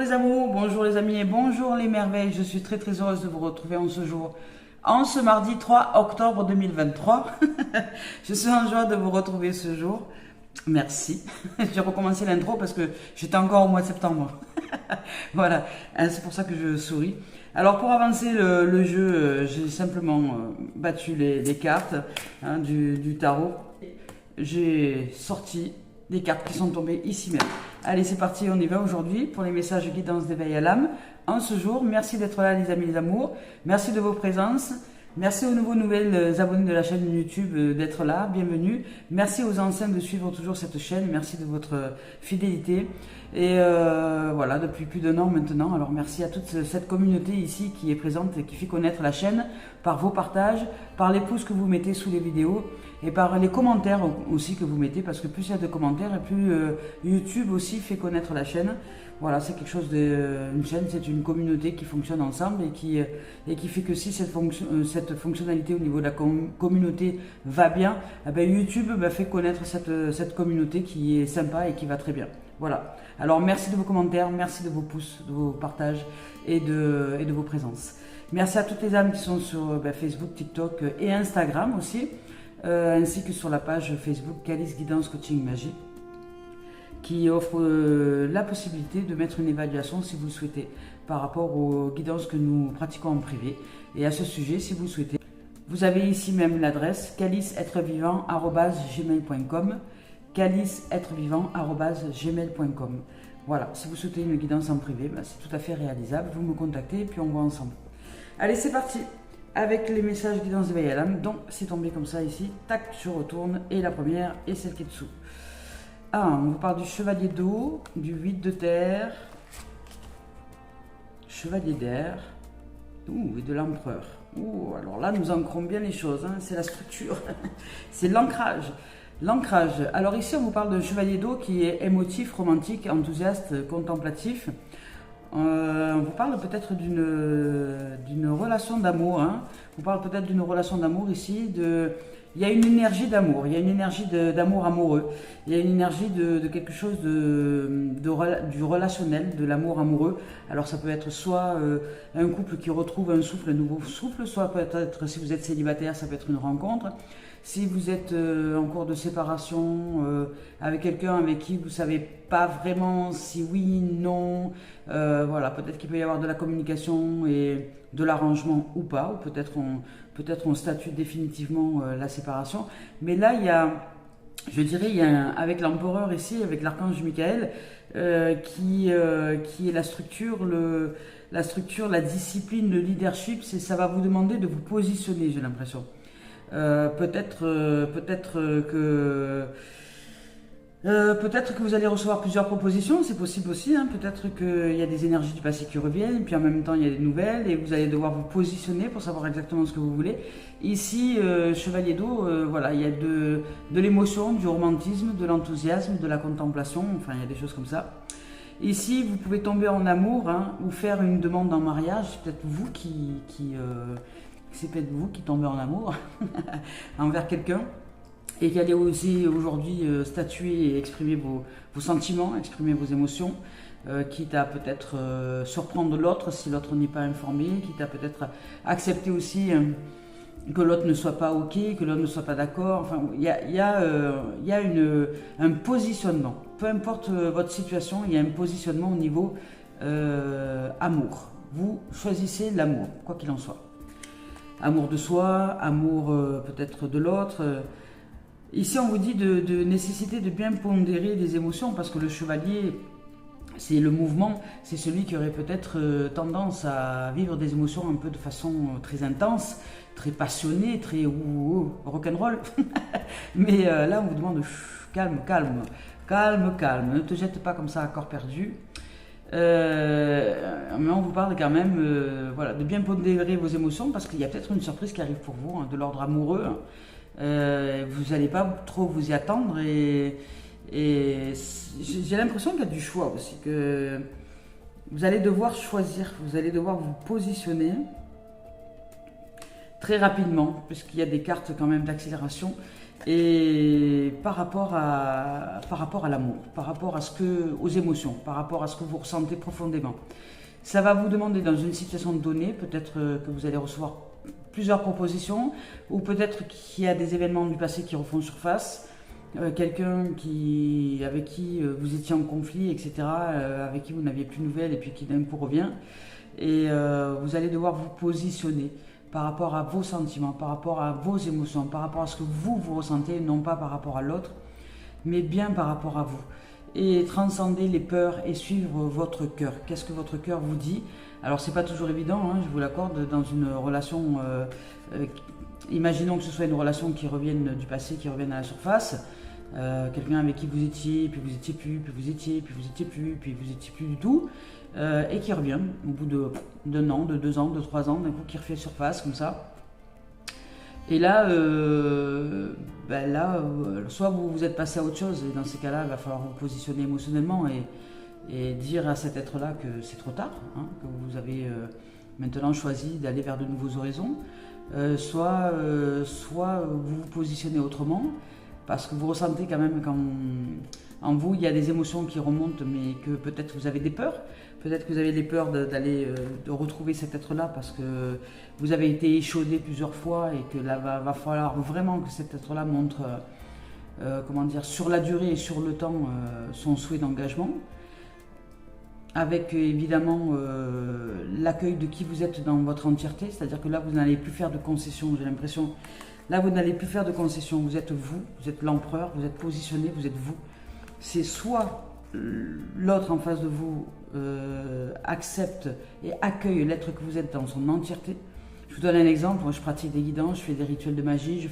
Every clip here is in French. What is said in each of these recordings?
les amours, bonjour les amis et bonjour les merveilles. Je suis très heureuse de vous retrouver en ce jour, en ce mardi 3 octobre 2023. Je suis en joie de vous retrouver ce jour. Merci. J'ai recommencé l'intro parce que j'étais encore au mois de septembre. Voilà, c'est pour ça que je souris. Alors pour avancer le jeu, j'ai simplement battu les cartes du tarot. J'ai sorti des cartes qui sont tombées ici même. Allez, c'est parti, on y va aujourd'hui pour les messages guidance d'éveil à l'âme. En ce jour, merci d'être là les amis, les amours. Merci de vos présences. Merci aux nouvelles abonnés de la chaîne YouTube d'être là, bienvenue. Merci aux anciens de suivre toujours cette chaîne, merci de votre fidélité. Et voilà, depuis plus d'1 an maintenant, alors merci à toute cette communauté ici qui est présente et qui fait connaître la chaîne par vos partages, par les pouces que vous mettez sous les vidéos et par les commentaires aussi que vous mettez, parce que plus il y a de commentaires et plus YouTube aussi fait connaître la chaîne. Voilà, c'est quelque chose une chaîne, c'est une communauté qui fonctionne ensemble et qui fait que si cette fonctionnalité au niveau de la communauté va bien, eh bien YouTube fait connaître cette communauté qui est sympa et qui va très bien. Voilà. Alors merci de vos commentaires, merci de vos pouces, de vos partages et de vos présences. Merci à toutes les âmes qui sont sur Facebook, TikTok et Instagram aussi, ainsi que sur la page Facebook Calice Guidance Coaching Magie, qui offre la possibilité de mettre une évaluation si vous le souhaitez par rapport aux guidances que nous pratiquons en privé. Et à ce sujet, si vous le souhaitez, vous avez ici même l'adresse caliceêtrevivant@gmail.com, caliceêtrevivant@gmail.com. Voilà, si vous souhaitez une guidance en privé, c'est tout à fait réalisable. Vous me contactez et puis on voit ensemble. Allez, c'est parti avec les messages guidance d'éveil à l'âme. Donc, c'est tombé comme ça ici. Tac, je retourne. Et la première et celle qui est dessous. Ah, on vous parle du chevalier d'eau, du 8 de terre, chevalier d'air, et de l'empereur. Alors là, nous ancrons bien les choses, c'est la structure, c'est l'ancrage. L'ancrage. Alors ici, on vous parle d'un chevalier d'eau qui est émotif, romantique, enthousiaste, contemplatif. On vous parle peut-être d'une relation d'amour. On vous parle peut-être d'une relation d'amour ici. Il y a une énergie d'amour, il y a une énergie d'amour amoureux, il y a une énergie de quelque chose du relationnel, de l'amour amoureux. Alors ça peut être soit un couple qui retrouve un souffle, un nouveau souffle, soit peut-être si vous êtes célibataire, ça peut être une rencontre. Si vous êtes en cours de séparation avec quelqu'un avec qui vous ne savez pas vraiment si oui, non, voilà, peut-être qu'il peut y avoir de la communication et de l'arrangement ou pas, ou peut-être on statue définitivement la séparation. Mais là, avec l'empereur ici, avec l'archange Michael, qui est la structure, la discipline, le leadership, ça va vous demander de vous positionner, j'ai l'impression. Peut-être que vous allez recevoir plusieurs propositions, c'est possible aussi. Peut-être qu'il y a des énergies du passé qui reviennent, puis en même temps il y a des nouvelles et vous allez devoir vous positionner pour savoir exactement ce que vous voulez. Ici, chevalier d'eau, voilà, il y a de l'émotion, du romantisme, de l'enthousiasme, de la contemplation, enfin il y a des choses comme ça. Ici, vous pouvez tomber en amour ou faire une demande en mariage, c'est peut-être vous c'est peut-être vous qui tombez en amour envers quelqu'un et qui allez aussi aujourd'hui statuer et exprimer vos sentiments, exprimer vos émotions, quitte à peut-être surprendre l'autre si l'autre n'est pas informé, quitte à peut-être accepter aussi que l'autre ne soit pas OK, que l'autre ne soit pas d'accord. Enfin, il y a un positionnement. Peu importe votre situation, il y a un positionnement au niveau amour. Vous choisissez l'amour, quoi qu'il en soit. Amour de soi, amour peut-être de l'autre. Ici, on vous dit de nécessiter de bien pondérer les émotions parce que le chevalier, c'est le mouvement, c'est celui qui aurait peut-être tendance à vivre des émotions un peu de façon très intense, très passionnée, très rock'n'roll. Mais là, on vous demande calme, ne te jette pas comme ça à corps perdu. Mais on vous parle quand même de bien pondérer vos émotions parce qu'il y a peut-être une surprise qui arrive pour vous, de l'ordre amoureux. Vous n'allez pas trop vous y attendre et j'ai l'impression qu'il y a du choix aussi, que vous allez devoir choisir, vous allez devoir vous positionner très rapidement puisqu'il y a des cartes quand même d'accélération Et par rapport à l'amour, par rapport aux émotions, par rapport à ce que vous ressentez profondément. Ça va vous demander dans une situation donnée, peut-être que vous allez recevoir plusieurs propositions, ou peut-être qu'il y a des événements du passé qui refont surface, quelqu'un avec qui vous étiez en conflit, etc., avec qui vous n'aviez plus de nouvelles et puis qui d'un coup revient. Et vous allez devoir vous positionner par rapport à vos sentiments, par rapport à vos émotions, par rapport à ce que vous ressentez, non pas par rapport à l'autre, mais bien par rapport à vous. Et transcender les peurs et suivre votre cœur. Qu'est-ce que votre cœur vous dit? Alors c'est pas toujours évident, hein, je vous l'accorde, dans une relation, imaginons que ce soit une relation qui revienne du passé, qui revienne à la surface, quelqu'un avec qui vous étiez, puis vous étiez plus, puis vous étiez, puis vous étiez plus, puis vous étiez plus du tout, et qui revient au bout d'un an, de 2 ans, de 3 ans, d'un coup qui refait surface comme ça. Et là, soit vous êtes passé à autre chose, et dans ces cas-là, il va falloir vous positionner émotionnellement et dire à cet être-là que c'est trop tard, hein, que vous avez maintenant choisi d'aller vers de nouveaux horizons, soit vous vous positionnez autrement, parce que vous ressentez quand même qu'en vous, il y a des émotions qui remontent, mais que peut-être vous avez des peurs. Peut-être que vous avez des peurs de retrouver cet être-là parce que vous avez été échaudé plusieurs fois et que là, va falloir vraiment que cet être-là montre, sur la durée et sur le temps, son souhait d'engagement. Avec évidemment l'accueil de qui vous êtes dans votre entièreté, c'est-à-dire que là, vous n'allez plus faire de concessions, j'ai l'impression. Là, vous n'allez plus faire de concessions, vous êtes l'empereur, vous êtes positionné, vous êtes vous. C'est soit l'autre en face de vous accepte et accueille l'être que vous êtes dans son entièreté. Je vous donne un exemple, moi je pratique des guidances, je fais des rituels de magie,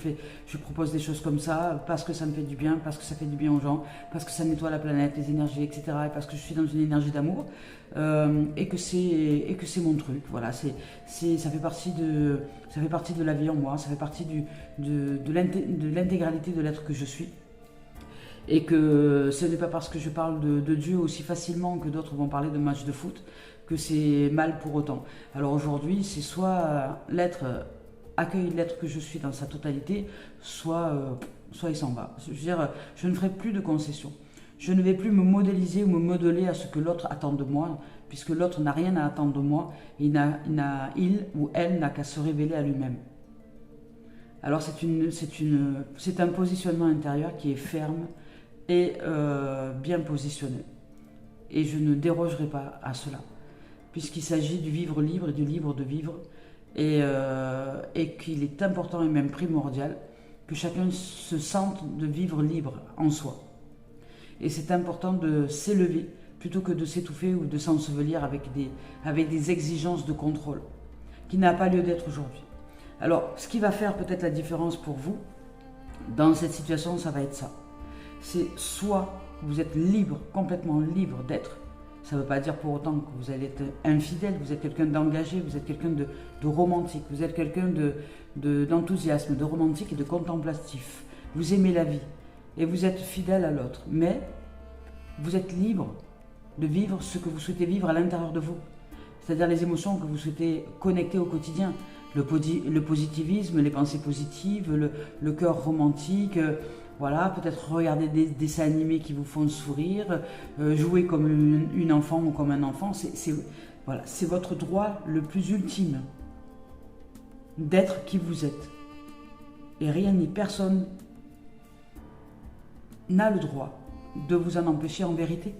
je propose des choses comme ça, parce que ça me fait du bien, parce que ça fait du bien aux gens, parce que ça nettoie la planète, les énergies, etc. Et parce que je suis dans une énergie d'amour, et que c'est mon truc, voilà, ça fait partie de la vie en moi, ça fait partie de l'intégralité de l'être que je suis. Et que ce n'est pas parce que je parle de Dieu aussi facilement que d'autres vont parler de match de foot que c'est mal pour autant. Alors aujourd'hui, c'est soit l'être accueille l'être que je suis dans sa totalité, soit il s'en va. Je veux dire, je ne ferai plus de concessions. Je ne vais plus me modéliser ou me modeler à ce que l'autre attend de moi, puisque l'autre n'a rien à attendre de moi, et il ou elle n'a qu'à se révéler à lui-même. Alors c'est un positionnement intérieur qui est ferme et bien positionné. Et je ne dérogerai pas à cela, puisqu'il s'agit du vivre libre et du libre de vivre, et qu'il est important et même primordial que chacun se sente de vivre libre en soi. Et c'est important de s'élever plutôt que de s'étouffer ou de s'ensevelir avec des exigences de contrôle, qui n'a pas lieu d'être aujourd'hui. Alors, ce qui va faire peut-être la différence pour vous, dans cette situation, ça va être ça. C'est soit vous êtes libre, complètement libre d'être. Ça ne veut pas dire pour autant que vous allez être infidèle, vous êtes quelqu'un d'engagé, vous êtes quelqu'un de romantique, vous êtes quelqu'un d'enthousiasme, de romantique et de contemplatif. Vous aimez la vie et vous êtes fidèle à l'autre. Mais vous êtes libre de vivre ce que vous souhaitez vivre à l'intérieur de vous. C'est-à-dire les émotions que vous souhaitez connecter au quotidien. Le positivisme, les pensées positives, le cœur romantique, voilà, peut-être regarder des dessins animés qui vous font sourire, jouer comme une enfant ou comme un enfant, c'est votre droit le plus ultime d'être qui vous êtes. Et rien ni personne n'a le droit de vous en empêcher en vérité.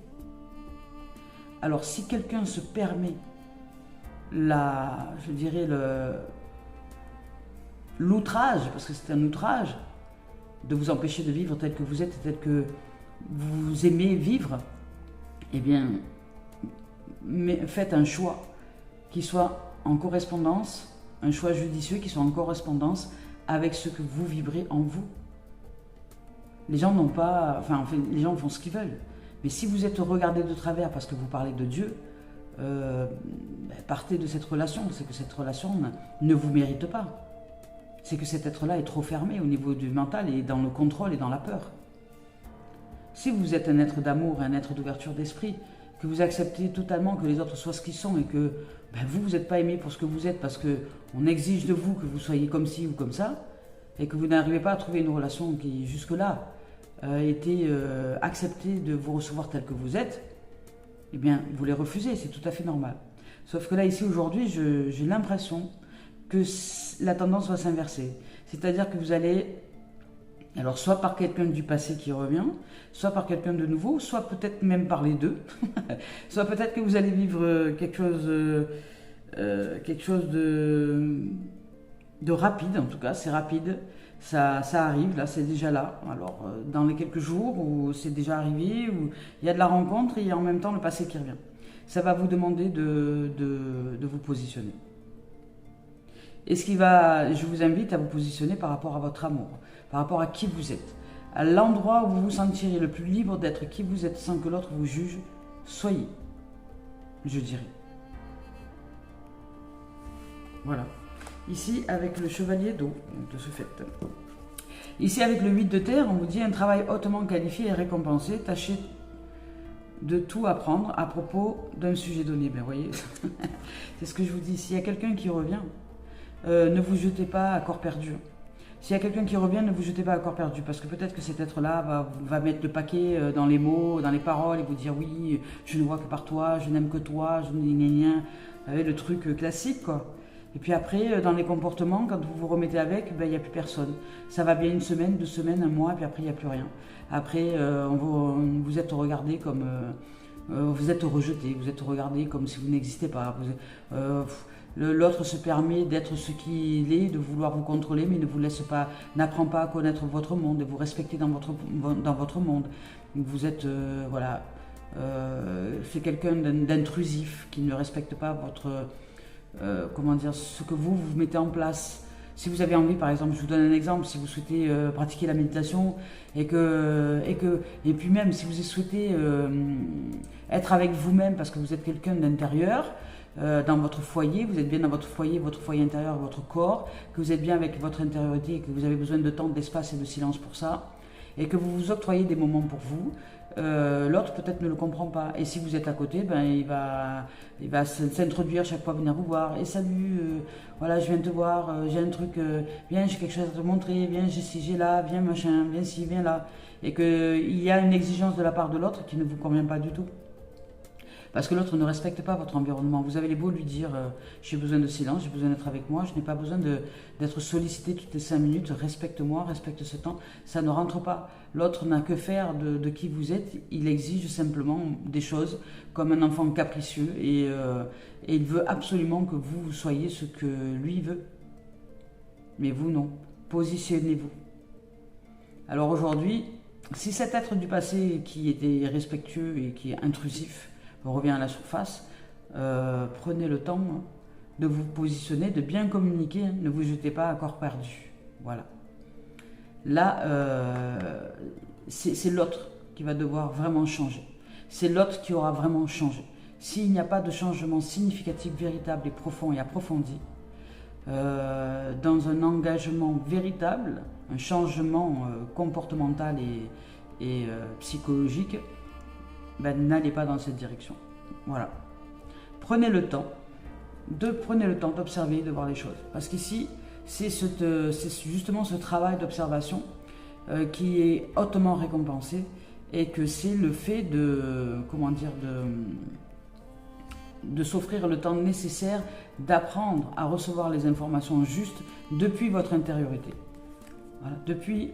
Alors si quelqu'un se permet l'outrage, parce que c'est un outrage, de vous empêcher de vivre tel que vous êtes, tel que vous aimez vivre, eh bien, faites un choix qui soit en correspondance, un choix judicieux qui soit en correspondance avec ce que vous vibrez en vous. Les gens les gens font ce qu'ils veulent. Mais si vous êtes regardé de travers parce que vous parlez de Dieu, partez de cette relation. C'est que cette relation ne vous mérite pas. C'est que cet être-là est trop fermé au niveau du mental et dans le contrôle et dans la peur. Si vous êtes un être d'amour, un être d'ouverture d'esprit, que vous acceptez totalement que les autres soient ce qu'ils sont et que vous n'êtes pas aimé pour ce que vous êtes parce qu'on exige de vous que vous soyez comme ci ou comme ça, et que vous n'arrivez pas à trouver une relation qui jusque-là était acceptée de vous recevoir tel que vous êtes, eh bien vous les refusez, c'est tout à fait normal. Sauf que là ici aujourd'hui j'ai l'impression que la tendance va s'inverser. C'est-à-dire que vous allez, alors soit par quelqu'un du passé qui revient, soit par quelqu'un de nouveau, soit peut-être même par les deux, soit peut-être que vous allez vivre quelque chose de rapide, en tout cas c'est rapide, ça arrive, là c'est déjà là. Alors dans les quelques jours où c'est déjà arrivé, où il y a de la rencontre et il y a en même temps le passé qui revient. Ça va vous demander de vous positionner. Et je vous invite à vous positionner par rapport à votre amour, par rapport à qui vous êtes. À l'endroit où vous vous sentirez le plus libre d'être qui vous êtes sans que l'autre vous juge, soyez, je dirais. Voilà. Ici, avec le chevalier d'eau, de ce fait. Ici, avec le 8 de terre, on vous dit un travail hautement qualifié et récompensé. Tâchez de tout apprendre à propos d'un sujet donné. Ben, vous voyez, c'est ce que je vous dis. S'il y a quelqu'un qui revient, ne vous jetez pas à corps perdu. S'il y a quelqu'un qui revient, ne vous jetez pas à corps perdu, parce que peut-être que cet être-là va mettre le paquet dans les mots, dans les paroles, et vous dire oui, je ne vois que par toi, je n'aime que toi, je n'ai rien. Vous savez, le truc classique, quoi. Et puis après, dans les comportements, quand vous vous remettez avec, ben, il n'y a plus personne. Ça va bien une semaine, 2 semaines, un mois, et puis après, il n'y a plus rien. Après, vous êtes regardé comme... vous êtes rejeté, vous êtes regardé comme si vous n'existez pas. L'autre se permet d'être ce qu'il est, de vouloir vous contrôler, mais ne vous laisse pas, n'apprend pas à connaître votre monde, de vous respecter dans votre monde. Vous êtes, voilà, c'est quelqu'un d'intrusif qui ne respecte pas votre... comment dire, ce que vous mettez en place. Si vous avez envie, par exemple, je vous donne un exemple, si vous souhaitez pratiquer la méditation et puis même si vous souhaitez être avec vous-même parce que vous êtes quelqu'un d'intérieur, dans votre foyer, vous êtes bien dans votre foyer intérieur, votre corps, que vous êtes bien avec votre intériorité et que vous avez besoin de temps, d'espace et de silence pour ça, et que vous vous octroyez des moments pour vous, l'autre peut-être ne le comprend pas. Et si vous êtes à côté, ben, il va s'introduire chaque fois venir vous voir. Et salut, voilà, je viens te voir, j'ai un truc, viens, j'ai quelque chose à te montrer, viens, j'ai ci, j'ai là, viens machin, viens ci, viens là. Et qu'il y a une exigence de la part de l'autre qui ne vous convient pas du tout. Parce que l'autre ne respecte pas votre environnement. Vous avez les beaux lui dire j'ai besoin de silence, j'ai besoin d'être avec moi, je n'ai pas besoin d'être sollicité toutes les 5 minutes, respecte-moi, respecte ce temps. Ça ne rentre pas. L'autre n'a que faire de qui vous êtes, il exige simplement des choses comme un enfant capricieux et il veut absolument que vous soyez ce que lui veut. Mais vous non. Positionnez-vous. Alors aujourd'hui, si cet être du passé qui était respectueux et qui est intrusif, on revient à la surface, prenez le temps de vous positionner, de bien communiquer, ne vous jetez pas à corps perdu. Voilà. Là, c'est l'autre qui va devoir vraiment changer. C'est l'autre qui aura vraiment changé. S'il n'y a pas de changement significatif, véritable et profond et approfondi, dans un engagement véritable, un changement comportemental et psychologique, ben, n'allez pas dans cette direction. Voilà. Prenez le temps d'observer, de voir les choses. Parce qu'ici, c'est justement ce travail d'observation qui est hautement récompensé et que c'est le fait de s'offrir le temps nécessaire d'apprendre à recevoir les informations justes depuis votre intériorité. Voilà. Depuis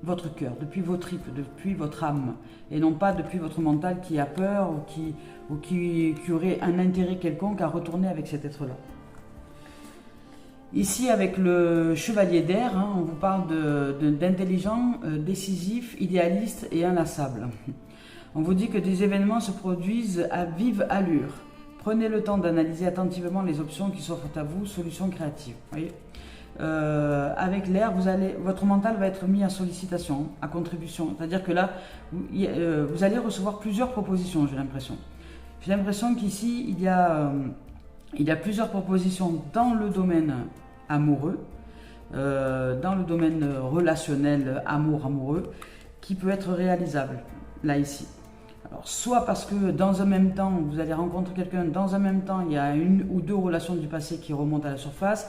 votre cœur, depuis vos tripes, depuis votre âme, et non pas depuis votre mental qui a peur ou qui aurait un intérêt quelconque à retourner avec cet être-là. Ici, avec le chevalier d'air, on vous parle d'intelligent, décisif, idéaliste et inlassable. On vous dit que des événements se produisent à vive allure. Prenez le temps d'analyser attentivement les options qui s'offrent à vous, solutions créatives. Vous voyez ? Avec l'air, votre mental va être mis à sollicitation, à contribution. C'est-à-dire que là, vous allez recevoir plusieurs propositions, j'ai l'impression. J'ai l'impression qu'ici, il y a plusieurs propositions dans le domaine amoureux, dans le domaine relationnel, amoureux, qui peut être réalisable, là, ici. Alors, soit parce que dans un même temps, vous allez rencontrer quelqu'un, dans un même temps, il y a 1 ou 2 relations du passé qui remontent à la surface,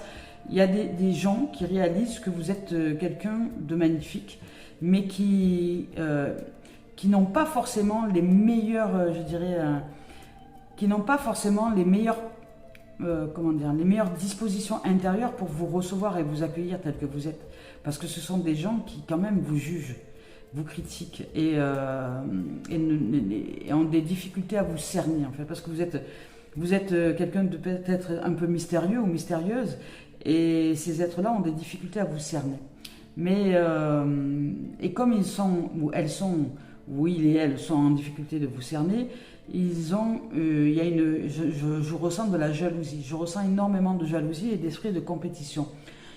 il y a des gens qui réalisent que vous êtes quelqu'un de magnifique, mais qui n'ont pas forcément les meilleurs, je dirais, qui n'ont pas forcément les meilleurs, comment dire, les meilleures dispositions intérieures pour vous recevoir et vous accueillir tel que vous êtes. Parce que ce sont des gens qui quand même vous jugent, vous critiquent et ont des difficultés à vous cerner en fait. Parce que vous êtes quelqu'un de peut-être un peu mystérieux ou mystérieuse et ces êtres-là ont des difficultés à vous cerner. Mais, et comme ils sont, ou elles sont, ou il et elles sont en difficulté de vous cerner, il y a je ressens de la jalousie. Je ressens énormément de jalousie et d'esprit de compétition.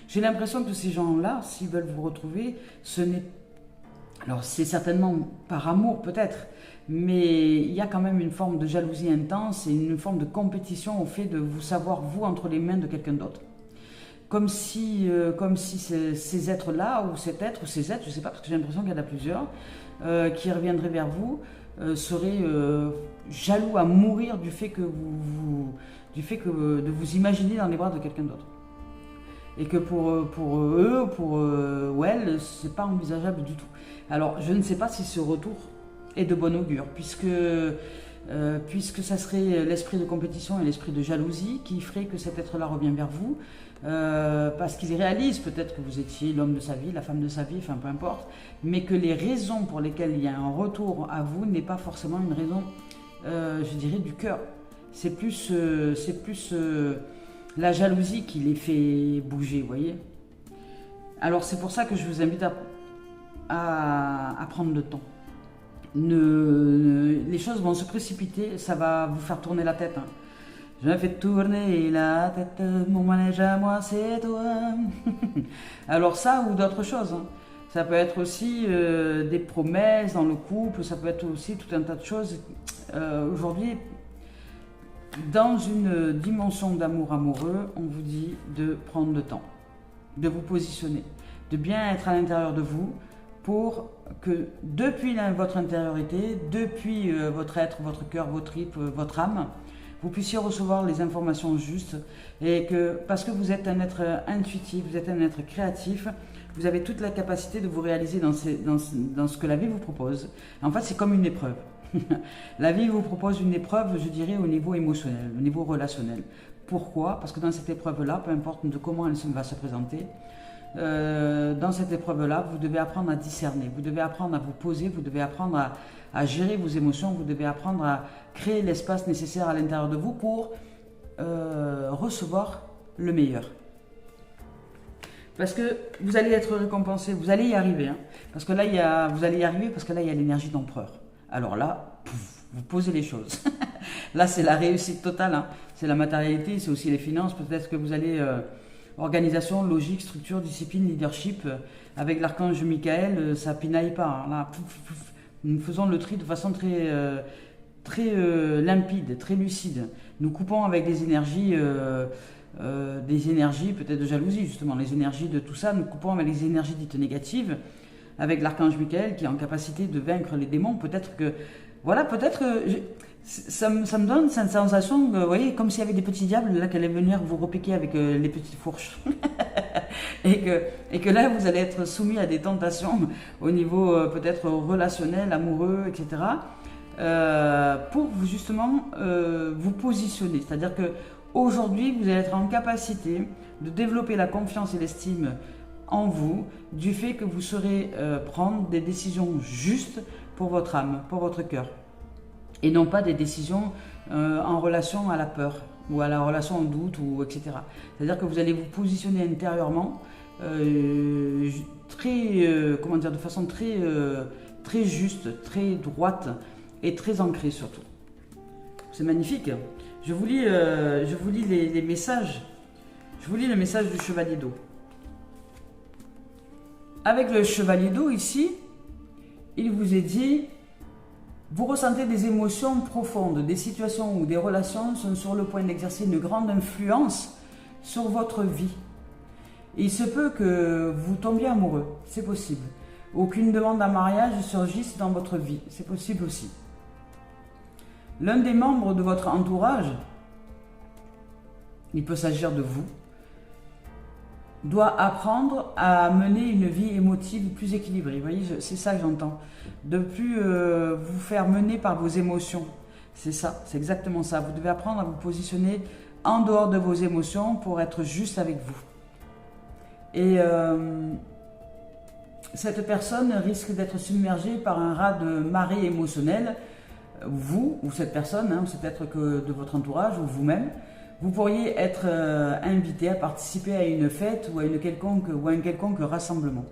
J'ai l'impression que ces gens-là, s'ils veulent vous retrouver, alors c'est certainement par amour peut-être, mais il y a quand même une forme de jalousie intense et une forme de compétition au fait de vous savoir, vous, entre les mains de quelqu'un d'autre. Comme si ces êtres-là, ou cet être, ou ces êtres, je ne sais pas, parce que j'ai l'impression qu'il y en a plusieurs, qui reviendraient vers vous, seraient jaloux à mourir du fait que de vous imaginer dans les bras de quelqu'un d'autre. Et que pour eux ou elles, c'est pas envisageable du tout. Alors, je ne sais pas si ce retour est de bon augure, puisque ça serait l'esprit de compétition et l'esprit de jalousie qui ferait que cet être-là revient vers vous, parce qu'il réalise peut-être que vous étiez l'homme de sa vie, la femme de sa vie, enfin peu importe, mais que les raisons pour lesquelles il y a un retour à vous n'est pas forcément une raison, je dirais, du cœur. C'est plus la jalousie qui les fait bouger, vous voyez. Alors c'est pour ça que je vous invite à prendre le temps. Les choses vont se précipiter, ça va vous faire tourner la tête. Hein. Je me fais tourner la tête, mon manège à moi c'est toi. Alors ça ou d'autres choses. Hein. Ça peut être aussi des promesses dans le couple, ça peut être aussi tout un tas de choses. Aujourd'hui, dans une dimension d'amour amoureux, on vous dit de prendre le temps, de vous positionner, de bien être à l'intérieur de vous pour que depuis votre intériorité, depuis votre être, votre cœur, vos tripes, votre âme, vous puissiez recevoir les informations justes et que, parce que vous êtes un être intuitif, vous êtes un être créatif, vous avez toute la capacité de vous réaliser dans ce que la vie vous propose. En fait, c'est comme une épreuve. La vie vous propose une épreuve, je dirais, au niveau émotionnel, au niveau relationnel. Pourquoi? Parce que dans cette épreuve-là, peu importe de comment elle va se présenter, dans cette épreuve-là, vous devez apprendre à discerner, vous devez apprendre à vous poser, vous devez apprendre à gérer vos émotions, vous devez apprendre à créer l'espace nécessaire à l'intérieur de vous pour recevoir le meilleur. Parce que vous allez être récompensé, vous allez y arriver. Hein, parce que là, vous allez y arriver parce que là, il y a l'énergie d'empereur. Alors là, vous posez les choses. Là, c'est la réussite totale. Hein. C'est la matérialité, c'est aussi les finances. Peut-être que vous allez... organisation, logique, structure, discipline, leadership. Avec l'archange Michael, ça pinaille pas. Hein. Là, nous faisons le tri de façon très limpide, très lucide. Nous coupons avec des énergies peut-être de jalousie, justement. Les énergies de tout ça, nous coupons avec les énergies dites négatives. Avec l'archange Michael qui est en capacité de vaincre les démons. Peut-être que... Voilà, peut-être que... Ça me donne cette sensation, vous voyez, comme s'il y avait des petits diables là qui allaient venir vous repiquer avec les petites fourches. et que là, vous allez être soumis à des tentations au niveau peut-être relationnel, amoureux, etc. Pour vous justement vous positionner. C'est-à-dire que aujourd'hui, vous allez être en capacité de développer la confiance et l'estime en vous, du fait que vous saurez prendre des décisions justes pour votre âme, pour votre cœur. Et non pas des décisions en relation à la peur ou à la relation au doute, ou etc. C'est-à-dire que vous allez vous positionner intérieurement de façon très juste, très droite et très ancrée surtout. C'est magnifique. Je vous lis les messages. Je vous lis le message du chevalier d'eau. Avec le chevalier d'eau ici, il vous est dit... Vous ressentez des émotions profondes, des situations ou des relations sont sur le point d'exercer une grande influence sur votre vie. Il se peut que vous tombiez amoureux, c'est possible. Aucune demande en mariage surgisse dans votre vie, c'est possible aussi. L'un des membres de votre entourage, il peut s'agir de vous, doit apprendre à mener une vie émotive plus équilibrée. Vous voyez, c'est ça que j'entends. De plus vous faire mener par vos émotions. C'est ça, c'est exactement ça. Vous devez apprendre à vous positionner en dehors de vos émotions pour être juste avec vous. Et cette personne risque d'être submergée par un raz de marée émotionnelle. Vous, ou cette personne, hein, c'est peut-être que de votre entourage, ou vous-même, vous pourriez être invité à participer à une fête ou à un quelconque rassemblement.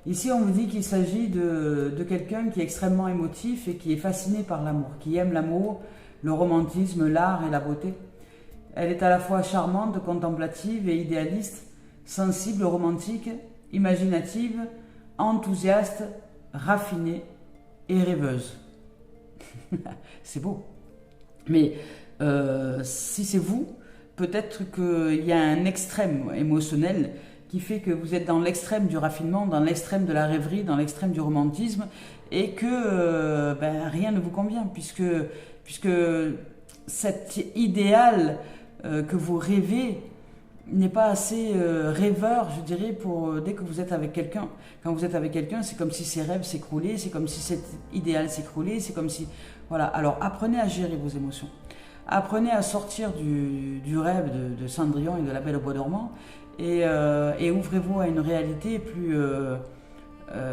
Ici, on vous dit qu'il s'agit de quelqu'un qui est extrêmement émotif et qui est fasciné par l'amour, qui aime l'amour, le romantisme, l'art et la beauté. Elle est à la fois charmante, contemplative et idéaliste, sensible, romantique, imaginative, enthousiaste, raffinée et rêveuse. C'est beau. Mais si c'est vous, peut-être qu'il y a un extrême émotionnel qui fait que vous êtes dans l'extrême du raffinement, dans l'extrême de la rêverie, dans l'extrême du romantisme, et que rien ne vous convient, puisque cet idéal que vous rêvez n'est pas assez rêveur, je dirais, pour dès que vous êtes avec quelqu'un. Quand vous êtes avec quelqu'un, c'est comme si ses rêves s'écroulaient, c'est comme si cet idéal s'écroulait, c'est comme si... Voilà, alors apprenez à gérer vos émotions. Apprenez à sortir du rêve de Cendrillon et de la Belle au bois dormant et ouvrez-vous à une réalité plus...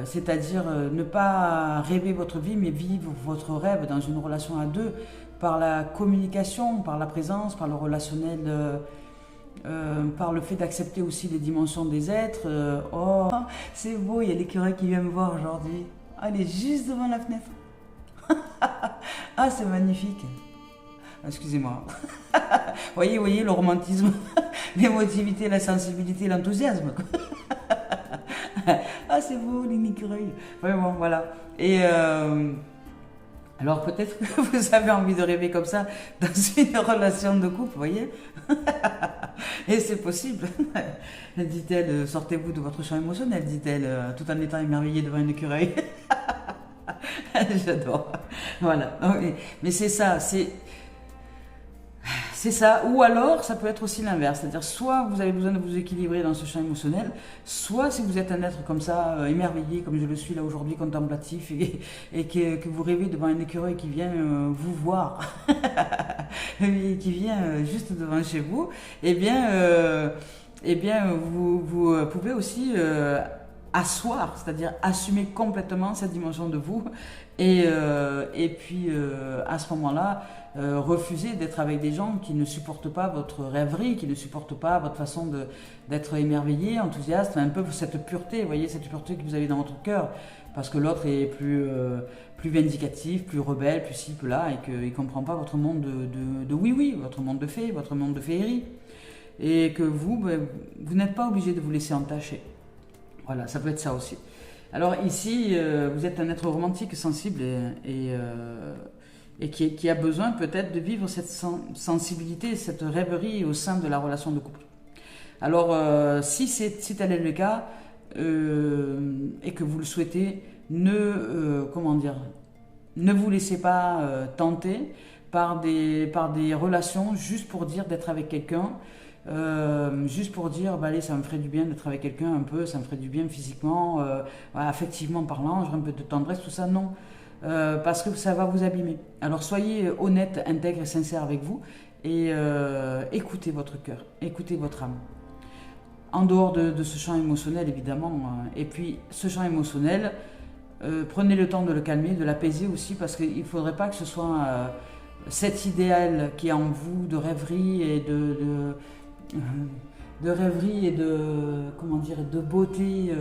c'est-à-dire ne pas rêver votre vie, mais vivre votre rêve dans une relation à deux, par la communication, par la présence, par le relationnel... par le fait d'accepter aussi les dimensions des êtres. Oh, c'est beau, il y a l'écureuil qui vient me voir aujourd'hui. Ah, elle est juste devant la fenêtre. Ah, c'est magnifique. Excusez-moi. Voyez, le romantisme, l'émotivité, la sensibilité, l'enthousiasme. Ah, c'est beau, l'écureuil. Vraiment, voilà. Et... alors peut-être que vous avez envie de rêver comme ça dans une relation de couple, vous voyez. Et c'est possible. Dit-elle, sortez-vous de votre champ émotionnel, dit-elle, tout en étant émerveillée devant un écureuil. J'adore. Voilà. Mais c'est ça, c'est ça. Ou alors, ça peut être aussi l'inverse. C'est-à-dire, soit vous avez besoin de vous équilibrer dans ce champ émotionnel, soit si vous êtes un être comme ça, émerveillé, comme je le suis là aujourd'hui, contemplatif, et que vous rêvez devant un écureuil qui vient vous voir, qui vient juste devant chez vous, eh bien vous pouvez aussi asseoir, c'est-à-dire assumer complètement cette dimension de vous, et puis à ce moment-là, refuser d'être avec des gens qui ne supportent pas votre rêverie, qui ne supportent pas votre façon d'être émerveillé, enthousiaste, un peu cette pureté, vous voyez, cette pureté que vous avez dans votre cœur, parce que l'autre est plus vindicatif, plus rebelle, plus ci, plus là, et qu'il ne comprend pas votre monde de oui-oui, votre monde de fées, votre monde de féerie, et que vous n'êtes pas obligé de vous laisser entacher. Voilà, ça peut être ça aussi. Alors ici, vous êtes un être romantique, sensible et qui a besoin peut-être de vivre cette sensibilité, cette rêverie au sein de la relation de couple. Alors, si tel est le cas, et que vous le souhaitez, ne vous laissez pas tenter par des relations juste pour dire d'être avec quelqu'un, juste pour dire allez, ça me ferait du bien d'être avec quelqu'un un peu, ça me ferait du bien physiquement, affectivement parlant, j'aurais un peu de tendresse, tout ça, non. Parce que ça va vous abîmer. Alors soyez honnête, intègre et sincère avec vous et écoutez votre cœur, écoutez votre âme. En dehors de ce champ émotionnel, évidemment. Et puis ce champ émotionnel, prenez le temps de le calmer, de l'apaiser aussi, parce qu'il ne faudrait pas que ce soit cet idéal qui est en vous de rêverie et de beauté,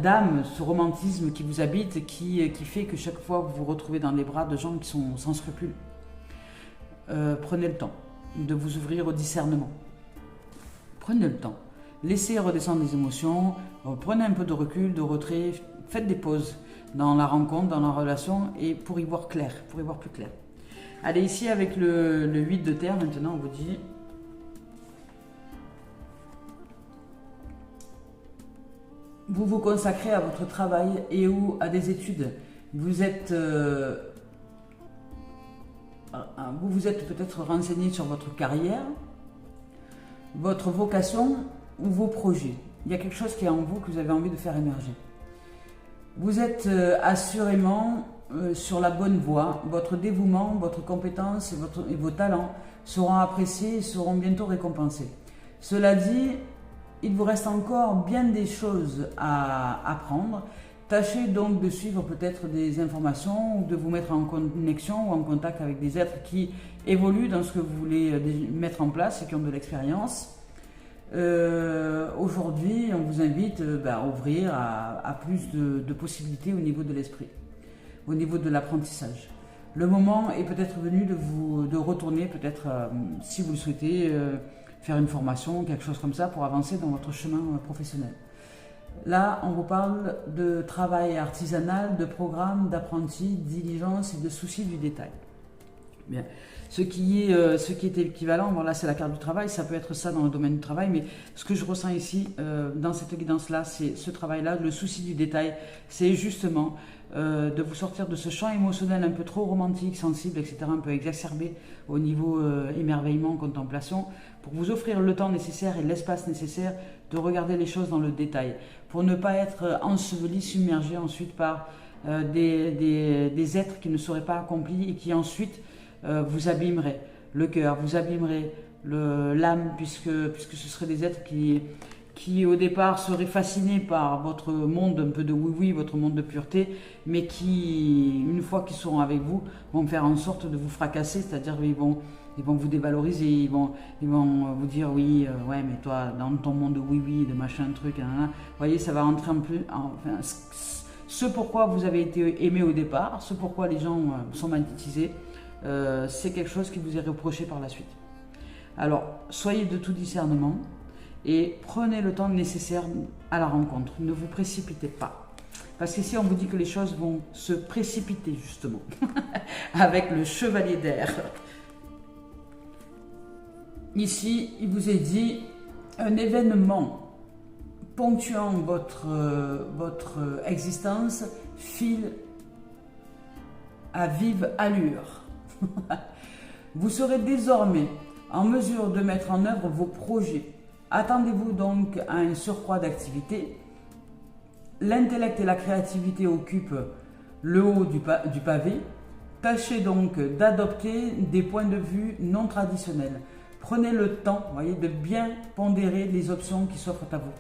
d'âme, ce romantisme qui vous habite, qui fait que chaque fois vous vous retrouvez dans les bras de gens qui sont sans scrupules. Prenez le temps de vous ouvrir au discernement. Prenez le temps. Laissez redescendre les émotions, prenez un peu de recul, de retrait, faites des pauses dans la rencontre, dans la relation, et pour y voir clair, pour y voir plus clair. Allez, ici avec le 8 de terre, maintenant on vous dit... Vous vous consacrez à votre travail et ou à des études. Vous vous êtes peut-être renseigné sur votre carrière. votre vocation ou vos projets. Il y a quelque chose qui est en vous que vous avez envie de faire émerger. Vous êtes assurément sur la bonne voie. Votre dévouement, votre compétence et vos talents seront appréciés et seront bientôt récompensés. Cela dit, il vous reste encore bien des choses à apprendre. Tâchez donc de suivre peut-être des informations ou de vous mettre en connexion ou en contact avec des êtres qui évoluent dans ce que vous voulez mettre en place et qui ont de l'expérience. Aujourd'hui, on vous invite à ouvrir à plus de possibilités au niveau de l'esprit, au niveau de l'apprentissage. Le moment est peut-être venu de retourner, peut-être si vous le souhaitez, faire une formation, quelque chose comme ça pour avancer dans votre chemin professionnel. Là, on vous parle de travail artisanal, de programme, d'apprenti, de diligence et de souci du détail. Bien. Ce qui est équivalent, bon là c'est la carte du travail, ça peut être ça dans le domaine du travail, mais ce que je ressens ici, dans cette guidance-là, c'est ce travail-là, le souci du détail, c'est justement de vous sortir de ce champ émotionnel un peu trop romantique, sensible, etc., un peu exacerbé au niveau émerveillement, contemplation, pour vous offrir le temps nécessaire et l'espace nécessaire de regarder les choses dans le détail, pour ne pas être enseveli, submergé ensuite par des êtres qui ne seraient pas accomplis et qui ensuite vous abîmeraient le cœur, vous abîmeraient l'âme, puisque ce seraient des êtres qui au départ seraient fascinés par votre monde un peu de oui-oui, votre monde de pureté, mais qui, une fois qu'ils seront avec vous, vont faire en sorte de vous fracasser, c'est-à-dire ils vont vous dévaloriser, ils vont vous dire oui, ouais, mais toi, dans ton monde de oui-oui, de machin, truc, hein, vous voyez, ça va rentrer un peu, enfin, ce pourquoi vous avez été aimé au départ, ce pourquoi les gens sont magnétisés, c'est quelque chose qui vous est reproché par la suite. Alors, soyez de tout discernement et prenez le temps nécessaire à la rencontre. Ne vous précipitez pas. Parce qu'ici, on vous dit que les choses vont se précipiter, justement, avec le chevalier d'air. Ici, il vous est dit un événement ponctuant votre existence file à vive allure. Vous serez désormais en mesure de mettre en œuvre vos projets. Attendez-vous donc à un surcroît d'activité. L'intellect et la créativité occupent le haut du pavé. Tâchez donc d'adopter des points de vue non traditionnels. Prenez le temps, voyez, de bien pondérer les options qui s'offrent à vous.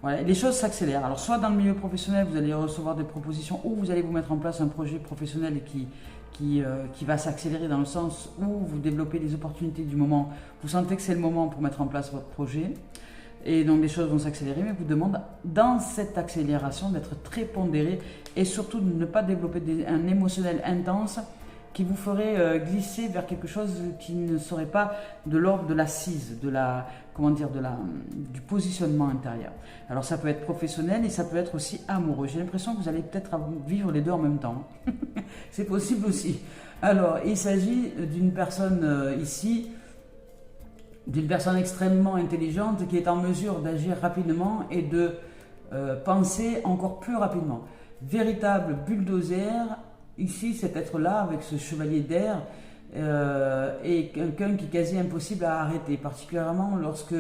Voilà, les choses s'accélèrent. Alors, soit dans le milieu professionnel, vous allez recevoir des propositions, ou vous allez vous mettre en place un projet professionnel qui va s'accélérer dans le sens où vous développez les opportunités du moment. Vous sentez que c'est le moment pour mettre en place votre projet. Et donc, les choses vont s'accélérer, mais vous demande, dans cette accélération, d'être très pondéré et surtout de ne pas développer un émotionnel intense qui vous ferait glisser vers quelque chose qui ne serait pas de l'ordre de l'assise, du positionnement intérieur. Alors ça peut être professionnel et ça peut être aussi amoureux. J'ai l'impression que vous allez peut-être vivre les deux en même temps. C'est possible aussi. Alors il s'agit d'une personne ici, d'une personne extrêmement intelligente qui est en mesure d'agir rapidement et de penser encore plus rapidement. Véritable bulldozer. Ici, cet être-là, avec ce chevalier d'air, est quelqu'un qui est quasi impossible à arrêter, particulièrement lorsque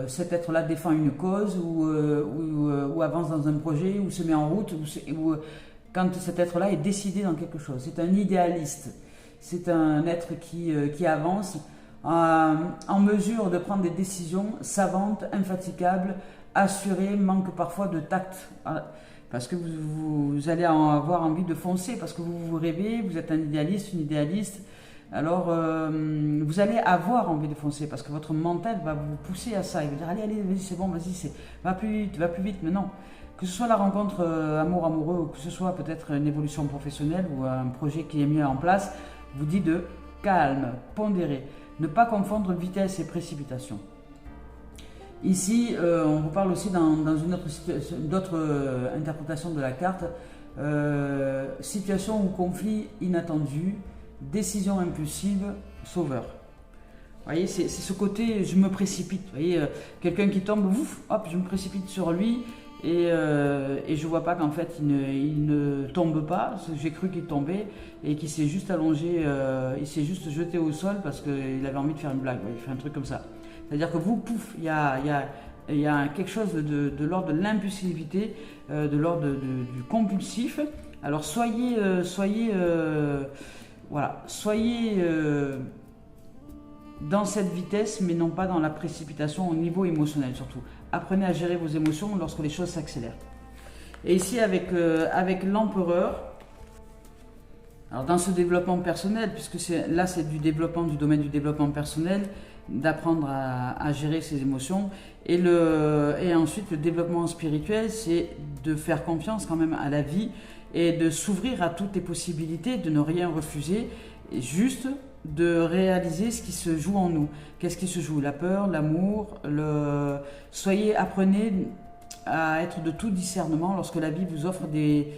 cet être-là défend une cause ou avance dans un projet, ou se met en route, ou quand cet être-là est décidé dans quelque chose. C'est un idéaliste, c'est un être qui avance en mesure de prendre des décisions savantes, infatigables, assurées, manque parfois de tact. Parce que vous allez avoir envie de foncer, parce que vous rêvez, vous êtes un idéaliste, une idéaliste. Alors, vous allez avoir envie de foncer, parce que votre mental va vous pousser à ça. Il va dire, allez, vas-y, c'est bon, vas-y, va plus vite, mais non. Que ce soit la rencontre amoureux, ou que ce soit peut-être une évolution professionnelle, ou un projet qui est mis en place, vous dit de calme, pondérer. Ne pas confondre vitesse et précipitation. Ici, on vous parle aussi dans une autre interprétation de la carte, situation ou conflit inattendu, décision impulsive, sauveur. Vous voyez, c'est ce côté, je me précipite. Vous voyez, quelqu'un qui tombe, ouf, hop, je me précipite sur lui et je vois pas qu'en fait il ne tombe pas. J'ai cru qu'il tombait et qu'il s'est juste allongé, il s'est juste jeté au sol parce qu'il avait envie de faire une blague. Ouais, il fait un truc comme ça. C'est-à-dire que vous, pouf, il y a quelque chose de l'ordre de l'impulsivité, de l'ordre du compulsif. Alors soyez dans cette vitesse, mais non pas dans la précipitation au niveau émotionnel surtout. Apprenez à gérer vos émotions lorsque les choses s'accélèrent. Et ici avec l'empereur, alors dans ce développement personnel, puisque là c'est du domaine du développement personnel, d'apprendre à gérer ses émotions, et ensuite le développement spirituel, c'est de faire confiance quand même à la vie et de s'ouvrir à toutes les possibilités, de ne rien refuser, et juste de réaliser ce qui se joue en nous. Qu'est-ce qui se joue? La peur, l'amour, apprenez à être de tout discernement lorsque la vie vous offre des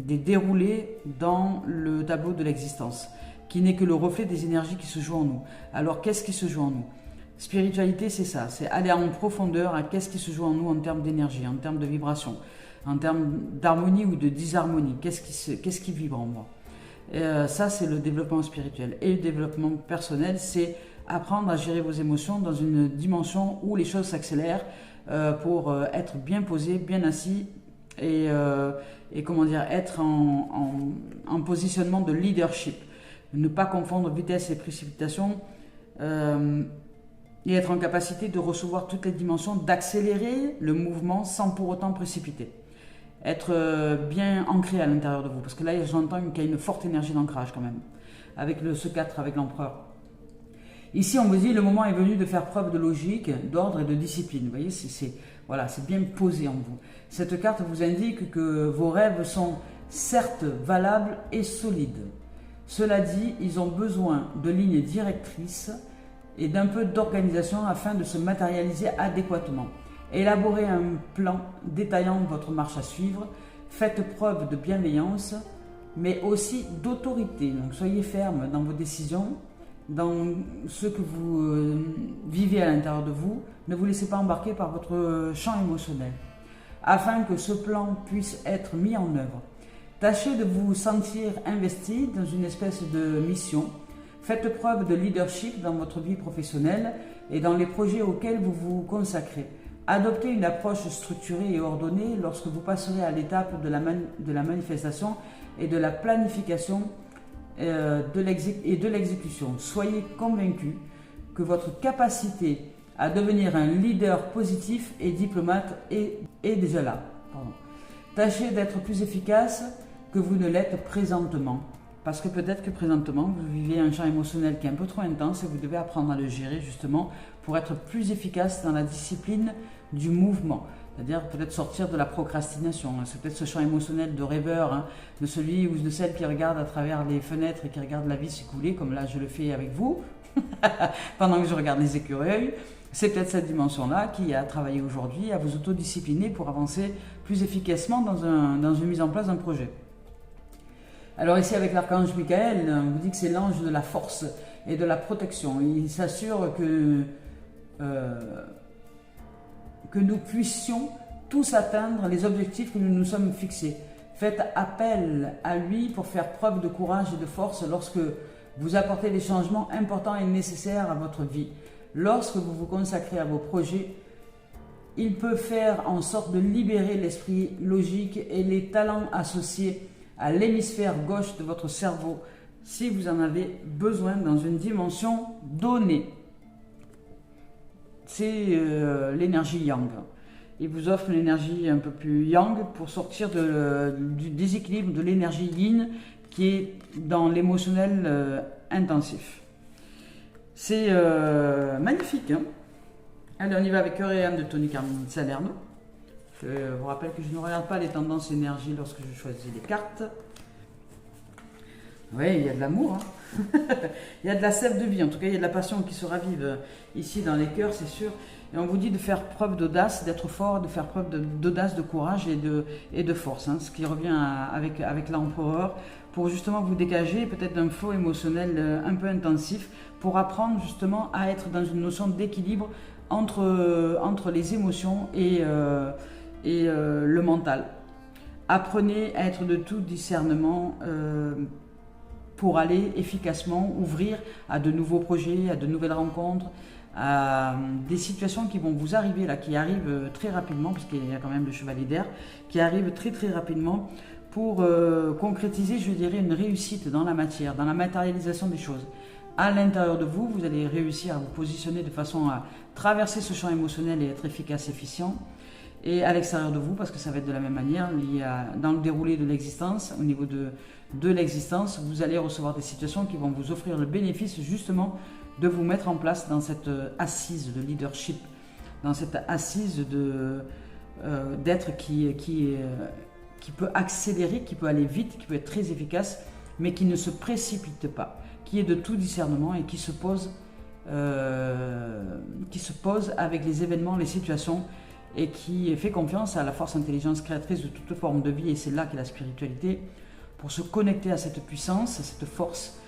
déroulés dans le tableau de l'existence, qui n'est que le reflet des énergies qui se jouent en nous. Alors qu'est-ce qui se joue en nous? Spiritualité, c'est ça, c'est aller en profondeur à qu'est-ce qui se joue en nous en termes d'énergie, en termes de vibration, en termes d'harmonie ou de disharmonie. Qu'est-ce qui vibre en moi? Ça, c'est le développement spirituel. Et le développement personnel, c'est apprendre à gérer vos émotions dans une dimension où les choses s'accélèrent pour être bien posé, bien assis et être en positionnement de leadership. Ne pas confondre vitesse et précipitation et être en capacité de recevoir toutes les dimensions, d'accélérer le mouvement sans pour autant précipiter. Être bien ancré à l'intérieur de vous, parce que là j'entends qu'il y a une forte énergie d'ancrage quand même, avec ce 4, avec l'empereur. Ici on vous dit le moment est venu de faire preuve de logique, d'ordre et de discipline. Vous voyez, c'est bien posé en vous. Cette carte vous indique que vos rêves sont certes valables et solides. Cela dit, ils ont besoin de lignes directrices et d'un peu d'organisation afin de se matérialiser adéquatement. Élaborez un plan détaillant votre marche à suivre, faites preuve de bienveillance, mais aussi d'autorité. Donc soyez ferme dans vos décisions, dans ce que vous vivez à l'intérieur de vous. Ne vous laissez pas embarquer par votre champ émotionnel, afin que ce plan puisse être mis en œuvre. Tâchez de vous sentir investi dans une espèce de mission. Faites preuve de leadership dans votre vie professionnelle et dans les projets auxquels vous vous consacrez. Adoptez une approche structurée et ordonnée lorsque vous passerez à l'étape de la manifestation et de la planification et de l'exécution. Soyez convaincus que votre capacité à devenir un leader positif et diplomate est déjà là. Tâchez d'être plus efficace que vous ne l'êtes présentement. Parce que peut-être que présentement, vous vivez un champ émotionnel qui est un peu trop intense et vous devez apprendre à le gérer justement pour être plus efficace dans la discipline du mouvement. C'est-à-dire peut-être sortir de la procrastination. C'est peut-être ce champ émotionnel de rêveur, de celui ou de celle qui regarde à travers les fenêtres et qui regarde la vie s'écouler, comme là je le fais avec vous, pendant que je regarde les écureuils. C'est peut-être cette dimension-là qui a travaillé aujourd'hui à vous autodiscipliner pour avancer plus efficacement dans une mise en place d'un projet. Alors ici avec l'archange Michael, on vous dit que c'est l'ange de la force et de la protection. Il s'assure que nous puissions tous atteindre les objectifs que nous nous sommes fixés. Faites appel à lui pour faire preuve de courage et de force lorsque vous apportez des changements importants et nécessaires à votre vie. Lorsque vous vous consacrez à vos projets, il peut faire en sorte de libérer l'esprit logique et les talents associés à l'hémisphère gauche de votre cerveau si vous en avez besoin dans une dimension donnée. C'est l'énergie yang. Il vous offre une énergie un peu plus yang pour sortir du déséquilibre de l'énergie yin qui est dans l'émotionnel intensif. C'est magnifique. Hein. Allez, on y va avec Euréane de Tony Carmine Salerno. Je vous rappelle que je ne regarde pas les tendances énergie lorsque je choisis les cartes. Oui, il y a de l'amour. Hein. Il y a de la sève de vie. En tout cas, il y a de la passion qui se ravive ici dans les cœurs, c'est sûr. Et on vous dit de faire preuve d'audace, d'être fort, de faire preuve d'audace, de courage et de force. Hein, ce qui revient avec l'empereur pour justement vous dégager peut-être d'un flot émotionnel un peu intensif pour apprendre justement à être dans une notion d'équilibre entre les émotions et le mental. Apprenez à être de tout discernement pour aller efficacement ouvrir à de nouveaux projets, à de nouvelles rencontres, à des situations qui vont vous arriver là, qui arrivent très rapidement, puisqu'il y a quand même le chevalier d'air, qui arrive très très rapidement pour concrétiser, je dirais, une réussite dans la matière, dans la matérialisation des choses. À l'intérieur de vous, vous allez réussir à vous positionner de façon à traverser ce champ émotionnel et être efficace, efficient. Et à l'extérieur de vous, parce que ça va être de la même manière, dans le déroulé de l'existence, au niveau de l'existence, vous allez recevoir des situations qui vont vous offrir le bénéfice justement de vous mettre en place dans cette assise de leadership, dans cette assise d'être qui peut accélérer, qui peut aller vite, qui peut être très efficace, mais qui ne se précipite pas, qui est de tout discernement et qui se pose avec les événements, les situations, et qui fait confiance à la force intelligence créatrice de toute forme de vie, et c'est là qu'est la spiritualité, pour se connecter à cette puissance, à cette force,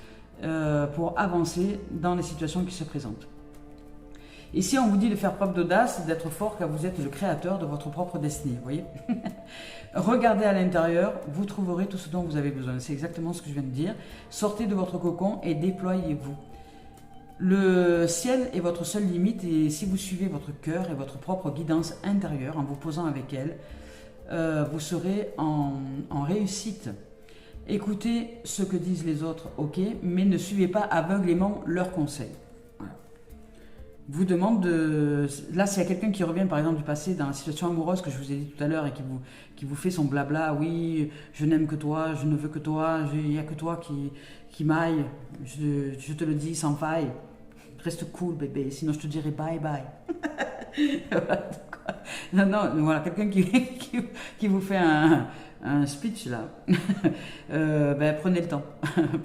pour avancer dans les situations qui se présentent. Ici, on vous dit de faire preuve d'audace, d'être fort, car vous êtes le créateur de votre propre destinée, vous voyez. Regardez à l'intérieur, vous trouverez tout ce dont vous avez besoin. C'est exactement ce que je viens de dire. Sortez de votre cocon et déployez-vous. Le ciel est votre seule limite, et si vous suivez votre cœur et votre propre guidance intérieure, en vous posant avec elle, vous serez en réussite. Écoutez ce que disent les autres, ok, mais ne suivez pas aveuglément leurs conseils. Voilà. Vous demande de... Là, s'il y a quelqu'un qui revient, par exemple, du passé, dans la situation amoureuse que je vous ai dit tout à l'heure, et qui vous fait son blabla, oui, je n'aime que toi, je ne veux que toi, il n'y a que toi qui m'aille, je te le dis sans faille. Reste cool, bébé, sinon je te dirai bye bye. Non, voilà, quelqu'un qui vous fait un speech là. Prenez le temps.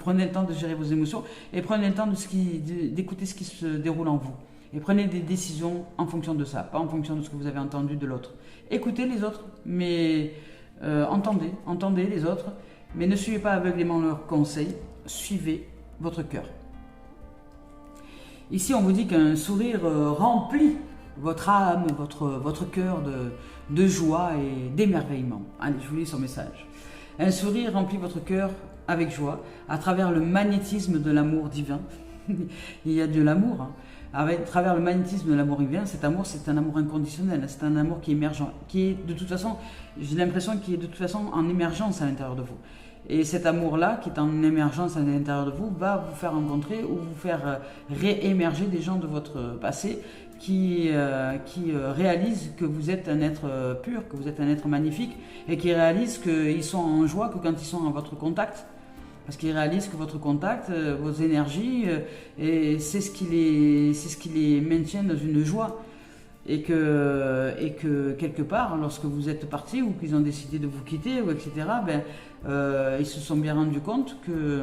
Prenez le temps de gérer vos émotions et prenez le temps d'écouter ce qui se déroule en vous. Et prenez des décisions en fonction de ça, pas en fonction de ce que vous avez entendu de l'autre. Écoutez les autres, mais entendez les autres, mais ne suivez pas aveuglément leurs conseils, suivez votre cœur. Ici, on vous dit qu'un sourire remplit votre âme, votre cœur de joie et d'émerveillement. Allez, je vous lis son message. Un sourire remplit votre cœur avec joie à travers le magnétisme de l'amour divin. Il y a de l'amour. Hein. À travers le magnétisme de l'amour divin, cet amour, c'est un amour inconditionnel. C'est un amour qui est émergent, qui est de toute façon, j'ai l'impression qu'il est de toute façon en émergence à l'intérieur de vous. Et cet amour-là, qui est en émergence à l'intérieur de vous, va vous faire rencontrer ou vous faire réémerger des gens de votre passé qui réalisent que vous êtes un être pur, que vous êtes un être magnifique, et qui réalisent qu'ils sont en joie que quand ils sont à votre contact. Parce qu'ils réalisent que votre contact, vos énergies, c'est ce qui les maintient dans une joie. Et que quelque part, lorsque vous êtes parti ou qu'ils ont décidé de vous quitter, ou etc., ils se sont bien rendus compte que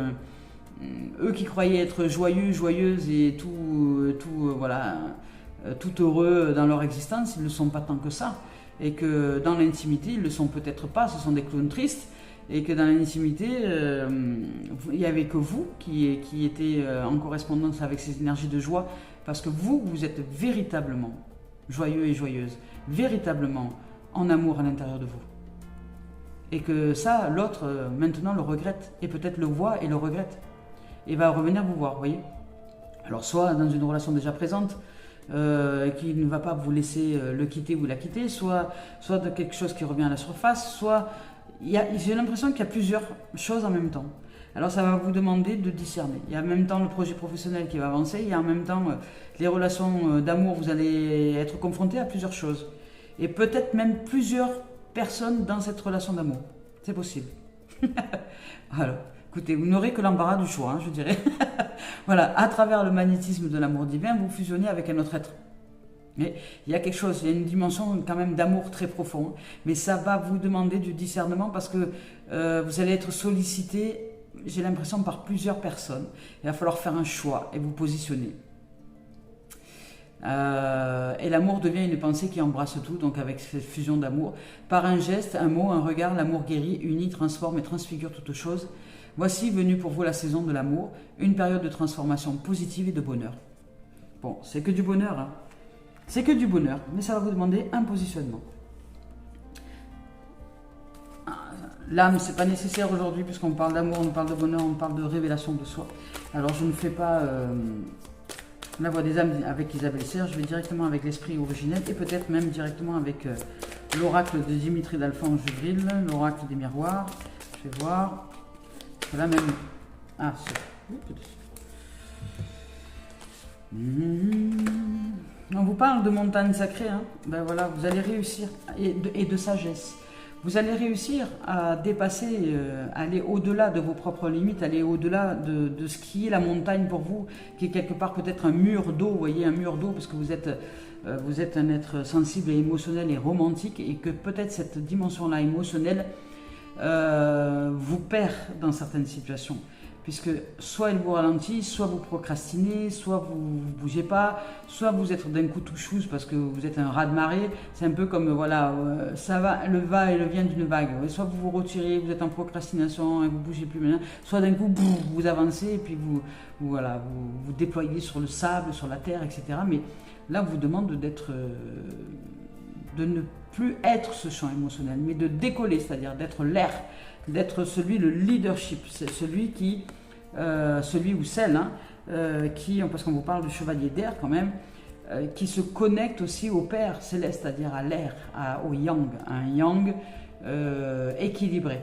eux qui croyaient être joyeux, joyeuses et tout heureux dans leur existence, ils ne le sont pas tant que ça. Et que dans l'intimité, ils ne le sont peut-être pas, ce sont des clowns tristes. Et que dans l'intimité, il n'y avait que vous qui étiez en correspondance avec ces énergies de joie, parce que vous êtes véritablement joyeux et joyeuse, véritablement en amour à l'intérieur de vous. Et que ça, l'autre, maintenant le regrette, et peut-être le voit et le regrette, et va revenir vous voir, vous voyez. Alors soit dans une relation déjà présente, qui ne va pas vous laisser le quitter ou la quitter, soit de quelque chose qui revient à la surface, soit... J'ai l'impression qu'il y a plusieurs choses en même temps. Alors ça va vous demander de discerner. Il y a en même temps le projet professionnel qui va avancer, il y a en même temps les relations d'amour, vous allez être confronté à plusieurs choses. Et peut-être même plusieurs personnes dans cette relation d'amour. C'est possible. Voilà. Écoutez, vous n'aurez que l'embarras du choix, hein, je dirais. Voilà, à travers le magnétisme de l'amour divin, vous fusionnez avec un autre être. Mais il y a quelque chose, il y a une dimension quand même d'amour très profond. Mais ça va vous demander du discernement parce que vous allez être sollicité, j'ai l'impression, par plusieurs personnes. Il va falloir faire un choix et vous positionner. Et l'amour devient une pensée qui embrasse tout, donc avec cette fusion d'amour. Par un geste, un mot, un regard, l'amour guérit, unit, transforme et transfigure toute chose. Voici venue pour vous la saison de l'amour, une période de transformation positive et de bonheur. Bon, c'est que du bonheur, hein. C'est que du bonheur, mais ça va vous demander un positionnement. L'âme, c'est pas nécessaire aujourd'hui puisqu'on parle d'amour, on parle de bonheur, on parle de révélation de soi. Alors je ne fais pas la voix des âmes avec Isabelle Serre, je vais directement avec l'esprit originel et peut-être même directement avec l'oracle de Dimitri d'Alphonse Juvril, l'oracle des miroirs. Je vais voir. Là même. Ah, c'est. On vous parle de montagne sacrée, hein. Ben voilà, vous allez réussir, et de sagesse. Vous allez réussir à dépasser, aller au-delà de vos propres limites, aller au-delà de ce qui est la montagne pour vous, qui est quelque part peut-être un mur d'eau, vous voyez, un mur d'eau, parce que vous êtes un être sensible et émotionnel et romantique, et que peut-être cette dimension-là émotionnelle vous perd dans certaines situations. Puisque soit il vous ralentit, soit vous procrastinez, soit vous ne bougez pas, soit vous êtes d'un coup tout chose parce que vous êtes un raz-de-marée. C'est un peu comme, voilà, ça va, le va et le vient d'une vague. Soit vous vous retirez, vous êtes en procrastination et vous ne bougez plus maintenant, soit d'un coup, vous avancez et puis vous déployez sur le sable, sur la terre, etc. Mais là, on vous demande d'être, de ne plus être ce champ émotionnel, mais de décoller, c'est-à-dire d'être l'air, d'être celui, le leadership, c'est celui qui, celui ou celle, hein, qui, parce qu'on vous parle du chevalier d'air quand même, qui se connecte aussi au Père céleste, c'est-à-dire à l'air, au yang, un yang équilibré.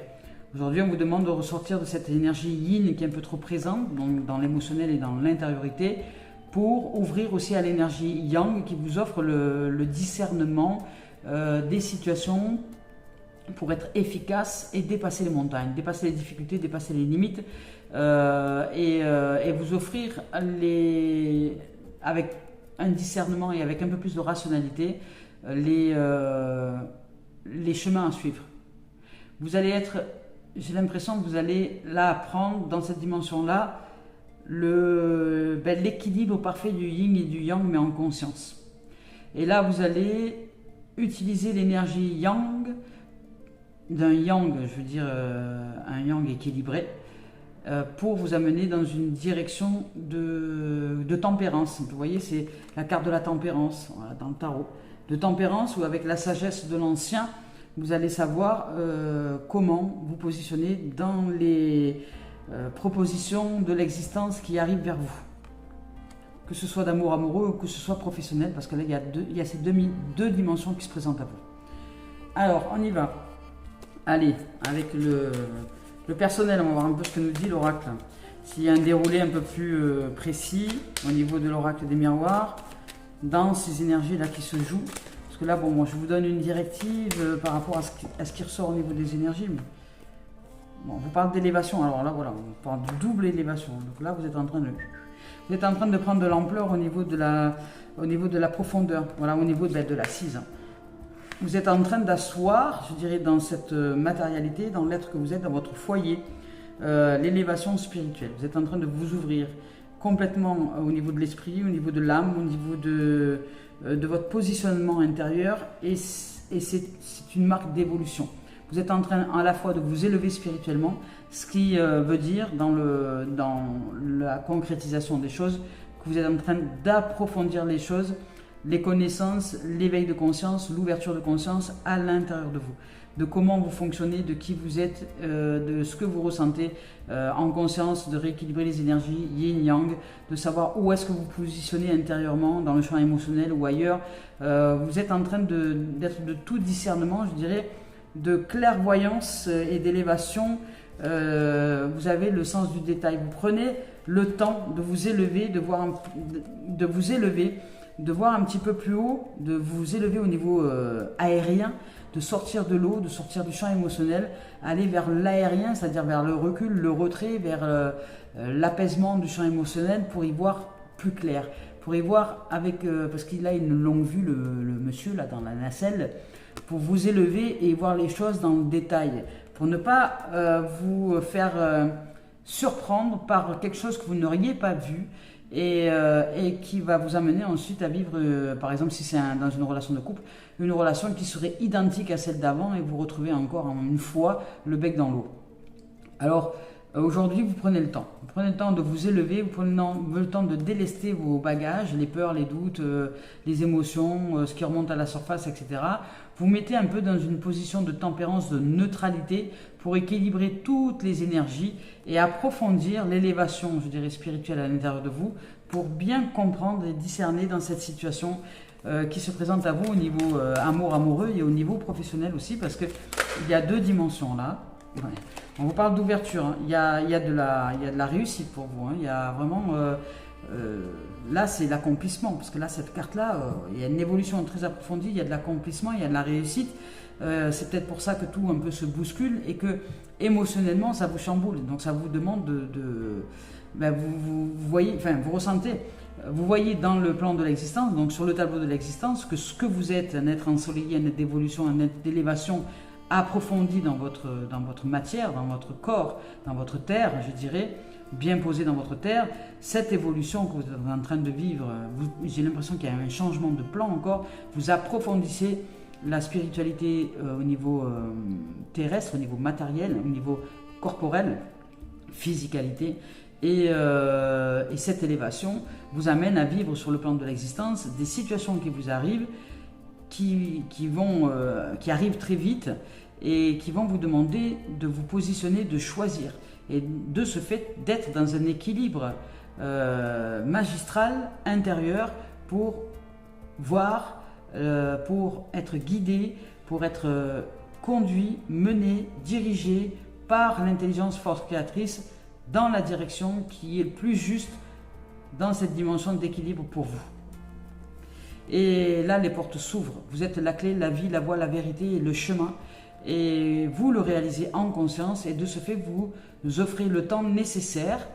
Aujourd'hui, on vous demande de ressortir de cette énergie yin qui est un peu trop présente, donc dans l'émotionnel et dans l'intériorité, pour ouvrir aussi à l'énergie yang qui vous offre le discernement des situations, pour être efficace et dépasser les montagnes, dépasser les difficultés, dépasser les limites et vous offrir avec un discernement et avec un peu plus de rationalité les chemins à suivre. Vous allez être, j'ai l'impression que vous allez là apprendre dans cette dimension-là l'équilibre parfait du yin et du yang mais en conscience. Et là vous allez utiliser l'énergie yang, d'un yang, je veux dire un yang équilibré, pour vous amener dans une direction de tempérance. Vous voyez, c'est la carte de la tempérance, voilà, dans le tarot. De tempérance, où avec la sagesse de l'ancien, vous allez savoir comment vous positionner dans les propositions de l'existence qui arrivent vers vous. Que ce soit d'amour amoureux ou que ce soit professionnel, parce que là, il y a ces deux dimensions qui se présentent à vous. Alors, on y va. Allez, avec le personnel, on va voir un peu ce que nous dit l'oracle. S'il y a un déroulé un peu plus précis au niveau de l'oracle des miroirs, dans ces énergies-là qui se jouent. Parce que là, bon, moi, je vous donne une directive par rapport à ce qui ressort au niveau des énergies. Bon, on vous parle d'élévation. Alors là, voilà, on parle de double élévation. Donc là, vous êtes en train de prendre de l'ampleur au niveau de la profondeur. Voilà, au niveau de l'assise. Vous êtes en train d'asseoir, je dirais, dans cette matérialité, dans l'être que vous êtes, dans votre foyer, l'élévation spirituelle. Vous êtes en train de vous ouvrir complètement au niveau de l'esprit, au niveau de l'âme, au niveau de votre positionnement intérieur, et c'est une marque d'évolution. Vous êtes en train à la fois de vous élever spirituellement, ce qui veut dire dans la concrétisation des choses, que vous êtes en train d'approfondir les choses, les connaissances, l'éveil de conscience, l'ouverture de conscience à l'intérieur de vous, de comment vous fonctionnez, de qui vous êtes, de ce que vous ressentez en conscience, de rééquilibrer les énergies yin-yang, de savoir où est-ce que vous positionnez intérieurement, dans le champ émotionnel ou ailleurs. Vous êtes en train d'être de tout discernement, je dirais, de clairvoyance et d'élévation. Vous avez le sens du détail. Vous prenez le temps de vous élever, de voir un petit peu plus haut, de vous élever au niveau aérien, de sortir de l'eau, de sortir du champ émotionnel, aller vers l'aérien, c'est-à-dire vers le recul, le retrait, vers l'apaisement du champ émotionnel pour y voir plus clair, pour y voir avec, parce qu'il a une longue vue, le monsieur là dans la nacelle, pour vous élever et voir les choses dans le détail, pour ne pas vous faire surprendre par quelque chose que vous n'auriez pas vu, et qui va vous amener ensuite à vivre, par exemple si c'est dans une relation de couple, une relation qui serait identique à celle d'avant et vous retrouvez encore une fois le bec dans l'eau. Alors, Aujourd'hui, vous prenez le temps. Vous prenez le temps de vous élever, vous prenez le temps de délester vos bagages, les peurs, les doutes, les émotions, ce qui remonte à la surface, etc. Vous mettez un peu dans une position de tempérance, de neutralité pour équilibrer toutes les énergies et approfondir l'élévation, je dirais, spirituelle à l'intérieur de vous pour bien comprendre et discerner dans cette situation qui se présente à vous au niveau amoureux et au niveau professionnel aussi, parce qu'il y a deux dimensions là. Ouais. On vous parle d'ouverture, hein. Il y a de la réussite pour vous, hein. Il y a vraiment, là c'est l'accomplissement, parce que là cette carte-là, il y a une évolution très approfondie, il y a de l'accomplissement, il y a de la réussite. C'est peut-être pour ça que tout un peu se bouscule et que émotionnellement ça vous chamboule. Donc ça vous demande vous voyez, enfin vous ressentez, vous voyez dans le plan de l'existence, donc sur le tableau de l'existence, que ce que vous êtes, un être ensoleillé, un être d'évolution, un être d'élévation, approfondi dans votre matière, dans votre corps, dans votre terre, je dirais, bien posé dans votre terre, cette évolution que vous êtes en train de vivre, j'ai l'impression qu'il y a un changement de plan encore, vous approfondissez la spiritualité au niveau terrestre, au niveau matériel, au niveau corporel, physicalité, et cette élévation vous amène à vivre sur le plan de l'existence des situations qui vous arrivent, qui arrivent très vite, et qui vont vous demander de vous positionner, de choisir, et de ce fait d'être dans un équilibre magistral intérieur pour voir, pour être guidé, pour être conduit, mené, dirigé par l'intelligence force créatrice dans la direction qui est le plus juste dans cette dimension d'équilibre pour vous. Et là, les portes s'ouvrent. Vous êtes la clé, la vie, la voie, la vérité et le chemin. Et vous le réalisez en conscience et de ce fait, vous offrez le temps nécessaire,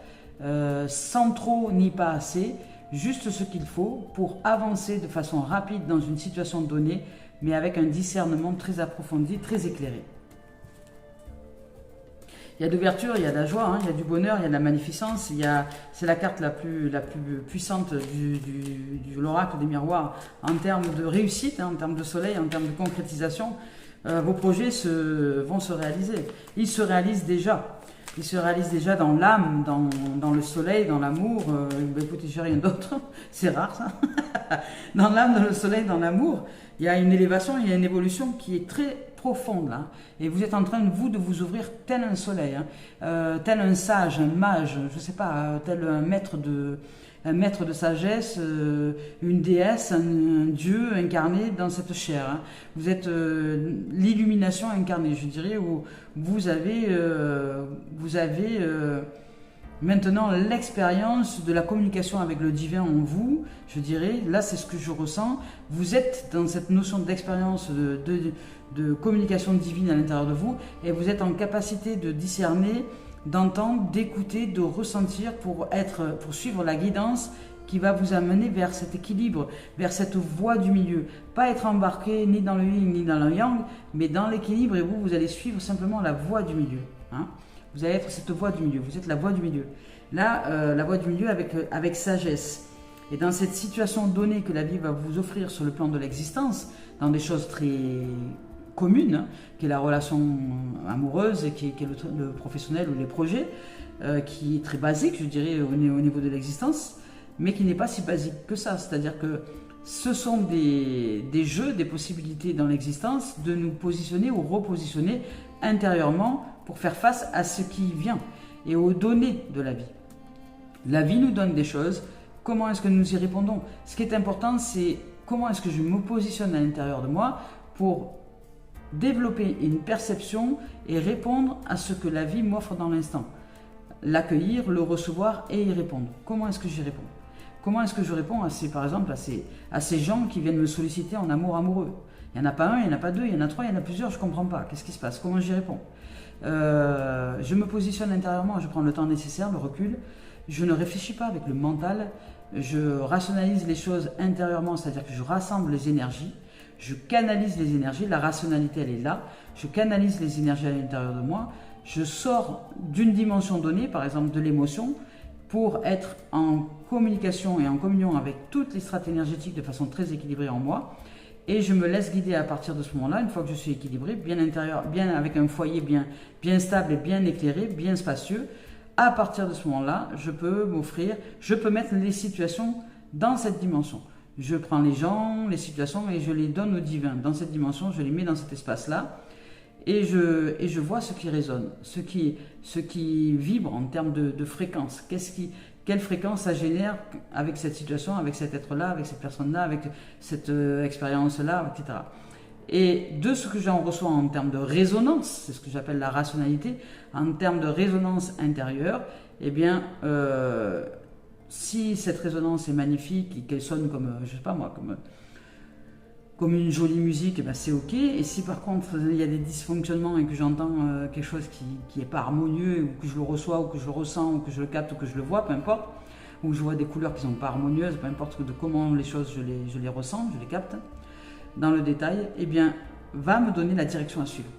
sans trop ni pas assez, juste ce qu'il faut pour avancer de façon rapide dans une situation donnée, mais avec un discernement très approfondi, très éclairé. Il y a de l'ouverture, il y a de la joie, hein, il y a du bonheur, il y a de la magnificence. C'est la carte la plus puissante de l'oracle des miroirs en termes de réussite, hein, en termes de soleil, en termes de concrétisation. Vos projets vont se réaliser. Ils se réalisent déjà. Ils se réalisent déjà dans l'âme, dans le soleil, dans l'amour. Écoutez, j'ai rien d'autre. C'est rare ça. Dans l'âme, dans le soleil, dans l'amour, il y a une élévation, il y a une évolution qui est très profonde là. Et vous êtes en train, vous, de vous ouvrir tel un soleil, hein, tel un sage, un mage, je ne sais pas, tel un maître de sagesse, une déesse, un dieu incarné dans cette chair. Hein. Vous êtes l'illumination incarnée, je dirais, où vous avez maintenant l'expérience de la communication avec le divin en vous, je dirais. Là, c'est ce que je ressens. Vous êtes dans cette notion d'expérience de communication divine à l'intérieur de vous et vous êtes en capacité de discerner, d'entendre, d'écouter, de ressentir pour suivre la guidance qui va vous amener vers cet équilibre, vers cette voie du milieu. Pas être embarqué ni dans le yin ni dans le yang, mais dans l'équilibre et vous allez suivre simplement la voie du milieu. Hein. Vous allez être cette voie du milieu, vous êtes la voie du milieu. Là, la voie du milieu avec sagesse. Et dans cette situation donnée que la vie va vous offrir sur le plan de l'existence, dans des choses très communes, hein, qui est la relation amoureuse, et qui est le professionnel ou les projets, qui est très basique, je dirais, au niveau de l'existence, mais qui n'est pas si basique que ça. C'est-à-dire que ce sont des jeux, des possibilités dans l'existence de nous positionner ou repositionner intérieurement pour faire face à ce qui vient et aux données de la vie. La vie nous donne des choses, comment est-ce que nous y répondons? Ce qui est important, c'est comment est-ce que je me positionne à l'intérieur de moi pour développer une perception et répondre à ce que la vie m'offre dans l'instant. L'accueillir, le recevoir et y répondre. Comment est-ce que j'y réponds? Comment est-ce que je réponds par exemple à ces gens qui viennent me solliciter en amoureux? Il n'y en a pas un, il n'y en a pas deux, il y en a trois, il y en a plusieurs, je ne comprends pas. Qu'est-ce qui se passe? Comment j'y réponds? Je me positionne intérieurement, je prends le temps nécessaire, le recul. Je ne réfléchis pas avec le mental. Je rationalise les choses intérieurement, c'est-à-dire que je rassemble les énergies. Je canalise les énergies, la rationalité elle est là. Je canalise les énergies à l'intérieur de moi. Je sors d'une dimension donnée, par exemple de l'émotion, pour être en communication et en communion avec toutes les strates énergétiques de façon très équilibrée en moi. Et je me laisse guider à partir de ce moment-là, une fois que je suis équilibré, bien intérieur, bien avec un foyer bien stable et bien éclairé, bien spacieux, à partir de ce moment-là, je peux mettre les situations dans cette dimension. Je prends les gens, les situations et je les donne au divin. Dans cette dimension, je les mets dans cet espace-là et je vois ce qui résonne, ce qui vibre en termes de fréquence. Quelle fréquence ça génère avec cette situation, avec cet être-là, avec cette personne-là, avec cette expérience-là, etc. Et de ce que j'en reçois en termes de résonance, c'est ce que j'appelle la rationalité, en termes de résonance intérieure, eh bien, si cette résonance est magnifique et qu'elle sonne comme, je sais pas moi, comme une jolie musique, eh ben c'est ok. Et si par contre il y a des dysfonctionnements et que j'entends quelque chose qui n'est pas harmonieux, ou que je le reçois, ou que je le ressens, ou que je le capte, ou que je le vois, peu importe, ou que je vois des couleurs qui ne sont pas harmonieuses, peu importe de comment les choses je les ressens, je les capte, dans le détail, eh bien, va me donner la direction à suivre.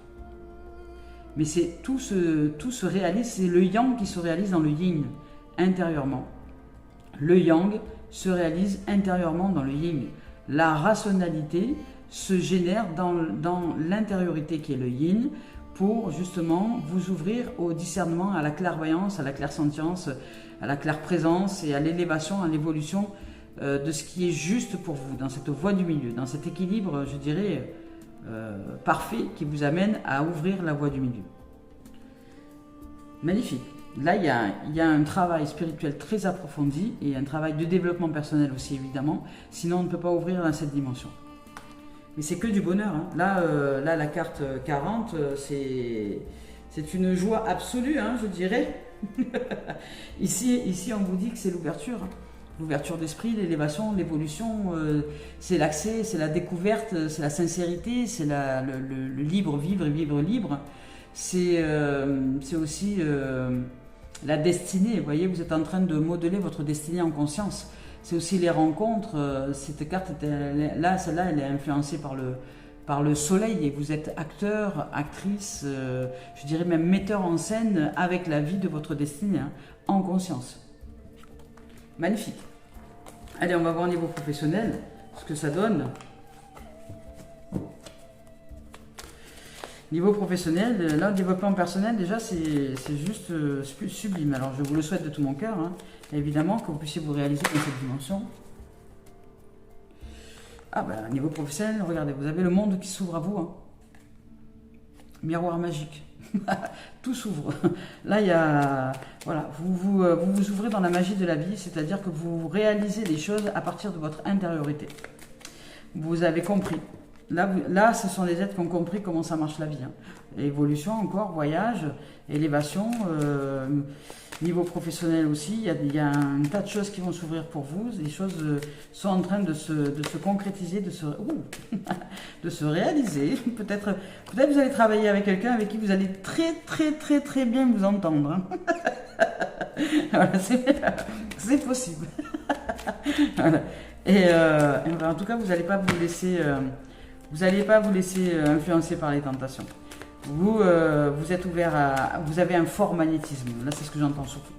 Mais tout se réalise, c'est le yang qui se réalise dans le yin, intérieurement. Le yang se réalise intérieurement dans le yin. La rationalité se génère dans l'intériorité qui est le yin, pour justement vous ouvrir au discernement, à la clairvoyance, à la clairsentience, à la clairprésence et à l'élévation, à l'évolution de ce qui est juste pour vous, dans cette voie du milieu, dans cet équilibre, je dirais, parfait, qui vous amène à ouvrir la voie du milieu. Magnifique. Là, il y a un travail spirituel très approfondi et un travail de développement personnel aussi, évidemment. Sinon, on ne peut pas ouvrir dans cette dimension. Mais c'est que du bonheur. Hein. Là, la carte 40, c'est une joie absolue, hein, je dirais. Ici, on vous dit que c'est l'ouverture. Hein. L'ouverture d'esprit, l'élévation, l'évolution, c'est l'accès, c'est la découverte, c'est la sincérité, c'est le libre vivre et vivre libre. C'est aussi la destinée. Vous voyez, vous êtes en train de modeler votre destinée en conscience. C'est aussi les rencontres. Cette carte, celle-là, elle est influencée par le soleil et vous êtes acteur, actrice, je dirais même metteur en scène avec la vie de votre destinée, hein, en conscience. Magnifique. Allez, on va voir au niveau professionnel ce que ça donne. Niveau professionnel, là, développement personnel, déjà, c'est juste sublime. Alors, je vous le souhaite de tout mon cœur, hein, évidemment, que vous puissiez vous réaliser dans cette dimension. Ah, ben, niveau professionnel, regardez, vous avez le monde qui s'ouvre à vous. Hein. Miroir magique. Tout s'ouvre. Là, il y a... Voilà, vous ouvrez dans la magie de la vie, c'est-à-dire que vous réalisez les choses à partir de votre intériorité. Vous avez compris. Là, ce sont les êtres qui ont compris comment ça marche la vie. Hein. Évolution encore, voyage, élévation, niveau professionnel aussi. Il y a un tas de choses qui vont s'ouvrir pour vous. Les choses sont en train de se concrétiser, de se réaliser. Peut-être vous allez travailler avec quelqu'un avec qui vous allez très bien vous entendre. Hein. Voilà, c'est possible. Voilà. Et en tout cas, vous n'allez pas vous laisser... Vous n'allez pas vous laisser influencer par les tentations. Vous êtes ouvert vous avez un fort magnétisme. Là, c'est ce que j'entends surtout.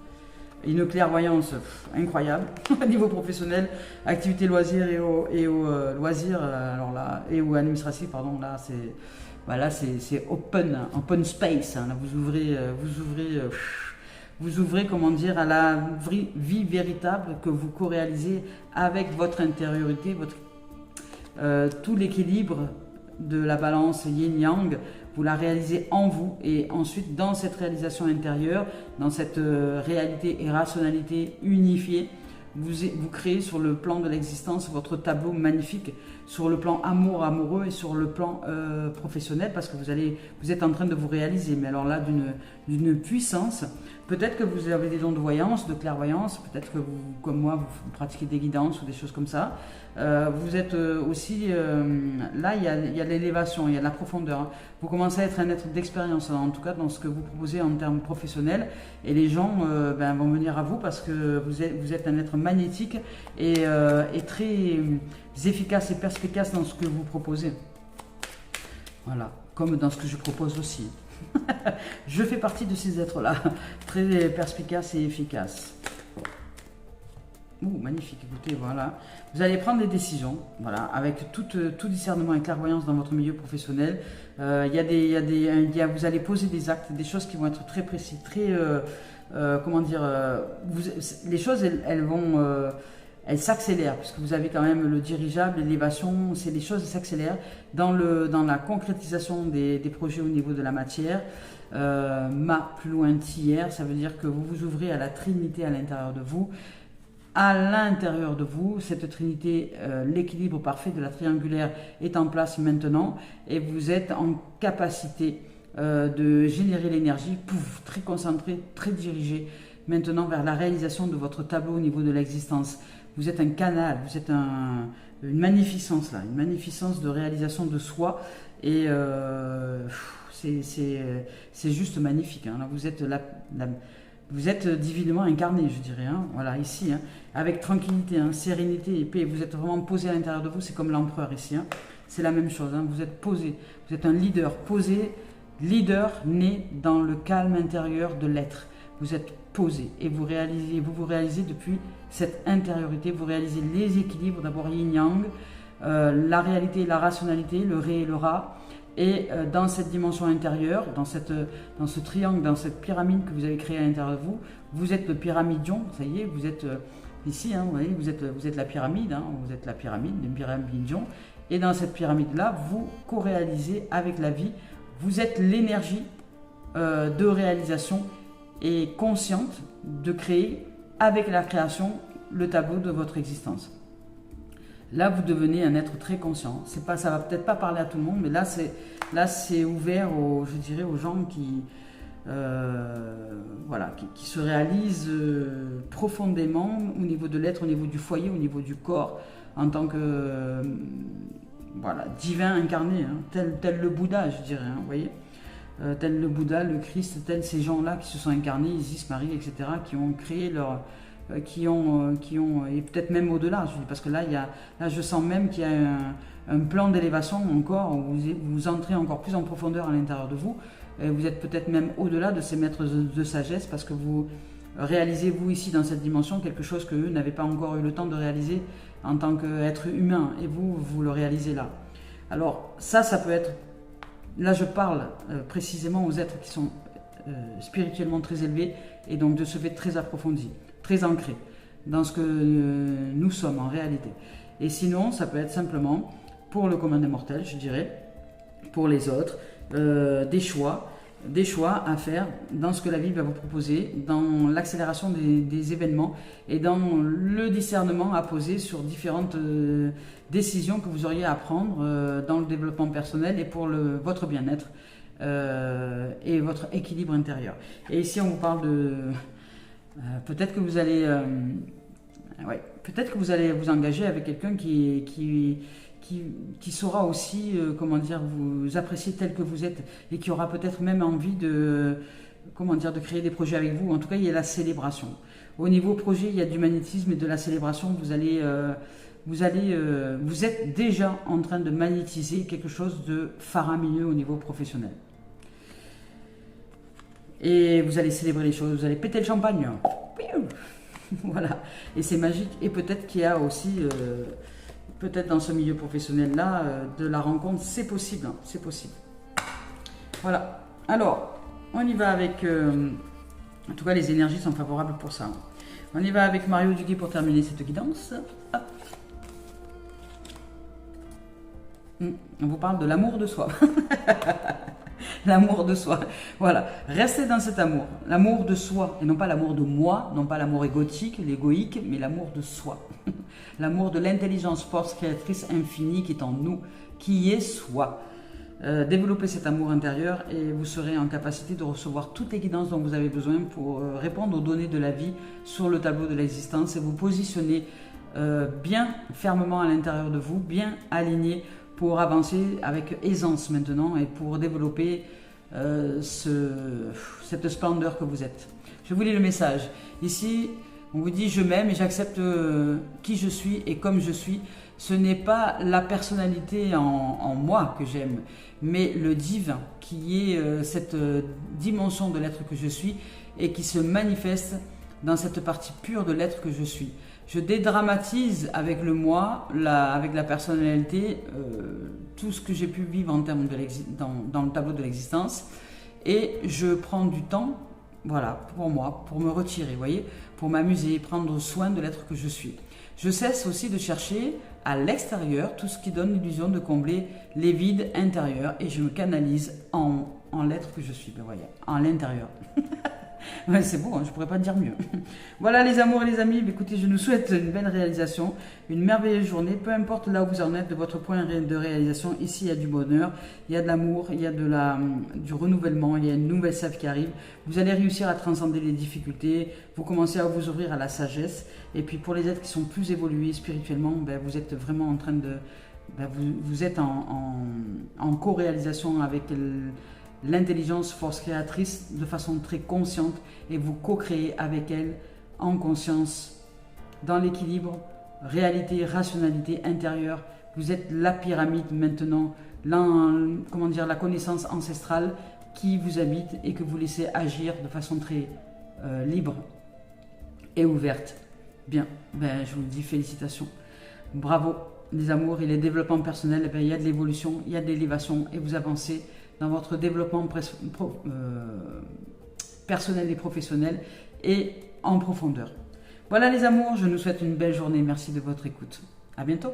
Une clairvoyance incroyable au niveau professionnel, activité loisirs et au loisirs, alors là, et au administratif, pardon. Là, c'est open space. Hein. Là, vous ouvrez, comment dire, à la vie véritable que vous co-réalisez avec votre intériorité, tout l'équilibre de la balance yin-yang, vous la réalisez en vous et ensuite dans cette réalisation intérieure, dans cette réalité et rationalité unifiée, vous créez sur le plan de l'existence votre tableau magnifique, sur le plan amoureux et sur le plan professionnel, parce que vous êtes en train de vous réaliser, mais alors là d'une puissance. Peut-être que vous avez des dons de voyance, de clairvoyance, peut-être que vous, comme moi, vous pratiquez des guidances ou des choses comme ça. Vous êtes aussi, là il y a l'élévation, il y a de la profondeur. Hein. Vous commencez à être un être d'expérience, en tout cas dans ce que vous proposez en termes professionnels. Et les gens vont venir à vous parce que vous êtes un être magnétique et très efficace et perspicace dans ce que vous proposez. Voilà, comme dans ce que je propose aussi. Je fais partie de ces êtres-là, très perspicaces et efficaces. Magnifique, écoutez, voilà. Vous allez prendre des décisions, voilà, avec tout discernement et clairvoyance dans votre milieu professionnel. Vous allez poser des actes, des choses qui vont être très précis, comment dire, les choses, elles s'accélèrent, puisque vous avez quand même le dirigeable, l'élévation, c'est les choses s'accélèrent dans la concrétisation des projets au niveau de la matière. Plus loin hier, ça veut dire que vous vous ouvrez à la Trinité à l'intérieur de vous. À l'intérieur de vous, cette Trinité, l'équilibre parfait de la triangulaire est en place maintenant et vous êtes en capacité de générer l'énergie, très concentré, très dirigé, maintenant vers la réalisation de votre tableau au niveau de l'existence. Vous êtes un canal, vous êtes une magnificence là, une magnificence de réalisation de soi et c'est juste magnifique. Hein. Là, vous êtes divinement incarné, je dirais. Hein. Voilà, ici, hein, avec tranquillité, hein, sérénité et paix. Vous êtes vraiment posé à l'intérieur de vous. C'est comme l'empereur ici. Hein. C'est la même chose. Hein. Vous êtes posé. Vous êtes un leader posé, leader né dans le calme intérieur de l'être. Vous êtes posé et vous vous réalisez depuis cette intériorité. Vous réalisez les équilibres, d'abord yin-yang, la réalité et la rationalité, le ré et le ra. Et dans cette dimension intérieure, dans ce triangle, dans cette pyramide que vous avez créée à l'intérieur de vous, vous êtes le pyramidion, ça y est, vous êtes ici, hein, vous voyez, vous êtes la pyramide, hein, vous êtes la pyramide, le pyramidion. Et dans cette pyramide-là, vous co-réalisez avec la vie, vous êtes l'énergie de réalisation et consciente de créer avec la création le tableau de votre existence. Là, vous devenez un être très conscient. Ça va peut-être pas parler à tout le monde, mais là, c'est ouvert je dirais, aux gens qui se réalisent profondément au niveau de l'être, au niveau du foyer, au niveau du corps, en tant que divin incarné, hein, tel le Bouddha, je dirais, hein, vous voyez, tel le Bouddha, le Christ, tel ces gens-là qui se sont incarnés, Isis, Marie, etc., qui ont créé leur qui ont et peut-être même au-delà, parce que là je sens même qu'il y a un plan d'élévation encore, où vous entrez encore plus en profondeur à l'intérieur de vous, et vous êtes peut-être même au-delà de ces maîtres de sagesse, parce que vous réalisez vous ici dans cette dimension quelque chose que eux n'avaient pas encore eu le temps de réaliser en tant qu'être humain, et vous le réalisez là. Alors ça peut être, là je parle précisément aux êtres qui sont spirituellement très élevés, et donc de ce fait très approfondis, très ancré dans ce que nous sommes en réalité. Et sinon, ça peut être simplement pour le commun des mortels, je dirais, pour les autres, des choix à faire dans ce que la vie va vous proposer, dans l'accélération des événements et dans le discernement à poser sur différentes décisions que vous auriez à prendre dans le développement personnel et pour votre bien-être et votre équilibre intérieur. Et ici, on vous parle de... peut-être que vous allez vous engager avec quelqu'un qui saura aussi vous apprécier tel que vous êtes et qui aura peut-être même envie de créer des projets avec vous. En tout cas, il y a la célébration. Au niveau projet, il y a du magnétisme et de la célébration. Vous êtes déjà en train de magnétiser quelque chose de faramineux au niveau professionnel. Et vous allez célébrer les choses, vous allez péter le champagne. Voilà. Et c'est magique. Et peut-être qu'il y a aussi, peut-être dans ce milieu professionnel-là, de la rencontre. C'est possible. Hein, c'est possible. Voilà. Alors, on y va avec... en tout cas, les énergies sont favorables pour ça. On y va avec Mario Duguay pour terminer cette guidance. Hop. On vous parle de l'amour de soi. L'amour de soi. Voilà. Restez dans cet amour. L'amour de soi. Et non pas l'amour de moi, non pas l'amour égotique, l'égoïque, mais l'amour de soi. L'amour de l'intelligence force créatrice infinie qui est en nous, qui est soi. Développez cet amour intérieur et vous serez en capacité de recevoir toutes les guidances dont vous avez besoin pour répondre aux données de la vie sur le tableau de l'existence et vous positionner bien fermement à l'intérieur de vous, bien aligné pour avancer avec aisance maintenant et pour développer cette splendeur que vous êtes. Je vous lis le message. Ici, on vous dit « Je m'aime et j'accepte qui je suis et comme je suis ». Ce n'est pas la personnalité en moi que j'aime, mais le divin qui est cette dimension de l'être que je suis et qui se manifeste dans cette partie pure de l'être que je suis. Je dédramatise avec le moi, avec la personnalité, tout ce que j'ai pu vivre en termes dans le tableau de l'existence et je prends du temps voilà, pour moi, pour me retirer, vous voyez, pour m'amuser, prendre soin de l'être que je suis. Je cesse aussi de chercher à l'extérieur tout ce qui donne l'illusion de combler les vides intérieurs et je me canalise en l'être que je suis, ben voyez, en l'intérieur. Ouais, c'est beau, hein, je ne pourrais pas dire mieux. Voilà les amours et les amis, écoutez, je nous souhaite une belle réalisation, une merveilleuse journée, peu importe là où vous en êtes de votre point de réalisation, ici il y a du bonheur, il y a de l'amour, il y a du renouvellement, il y a une nouvelle sève qui arrive, vous allez réussir à transcender les difficultés, vous commencez à vous ouvrir à la sagesse, et puis pour les êtres qui sont plus évolués spirituellement, ben, vous êtes vraiment en train de... Ben, vous êtes en co-réalisation avec l'intelligence force créatrice de façon très consciente et vous co-créez avec elle en conscience, dans l'équilibre, réalité, rationalité intérieure. Vous êtes la pyramide maintenant, la connaissance ancestrale qui vous habite et que vous laissez agir de façon très libre et ouverte. Bien, ben, je vous dis félicitations. Bravo les amours et les développements personnels, ben, il y a de l'évolution, il y a de l'élévation et vous avancez dans votre développement personnel et professionnel et en profondeur. Voilà les amours, je nous souhaite une belle journée. Merci de votre écoute. À bientôt.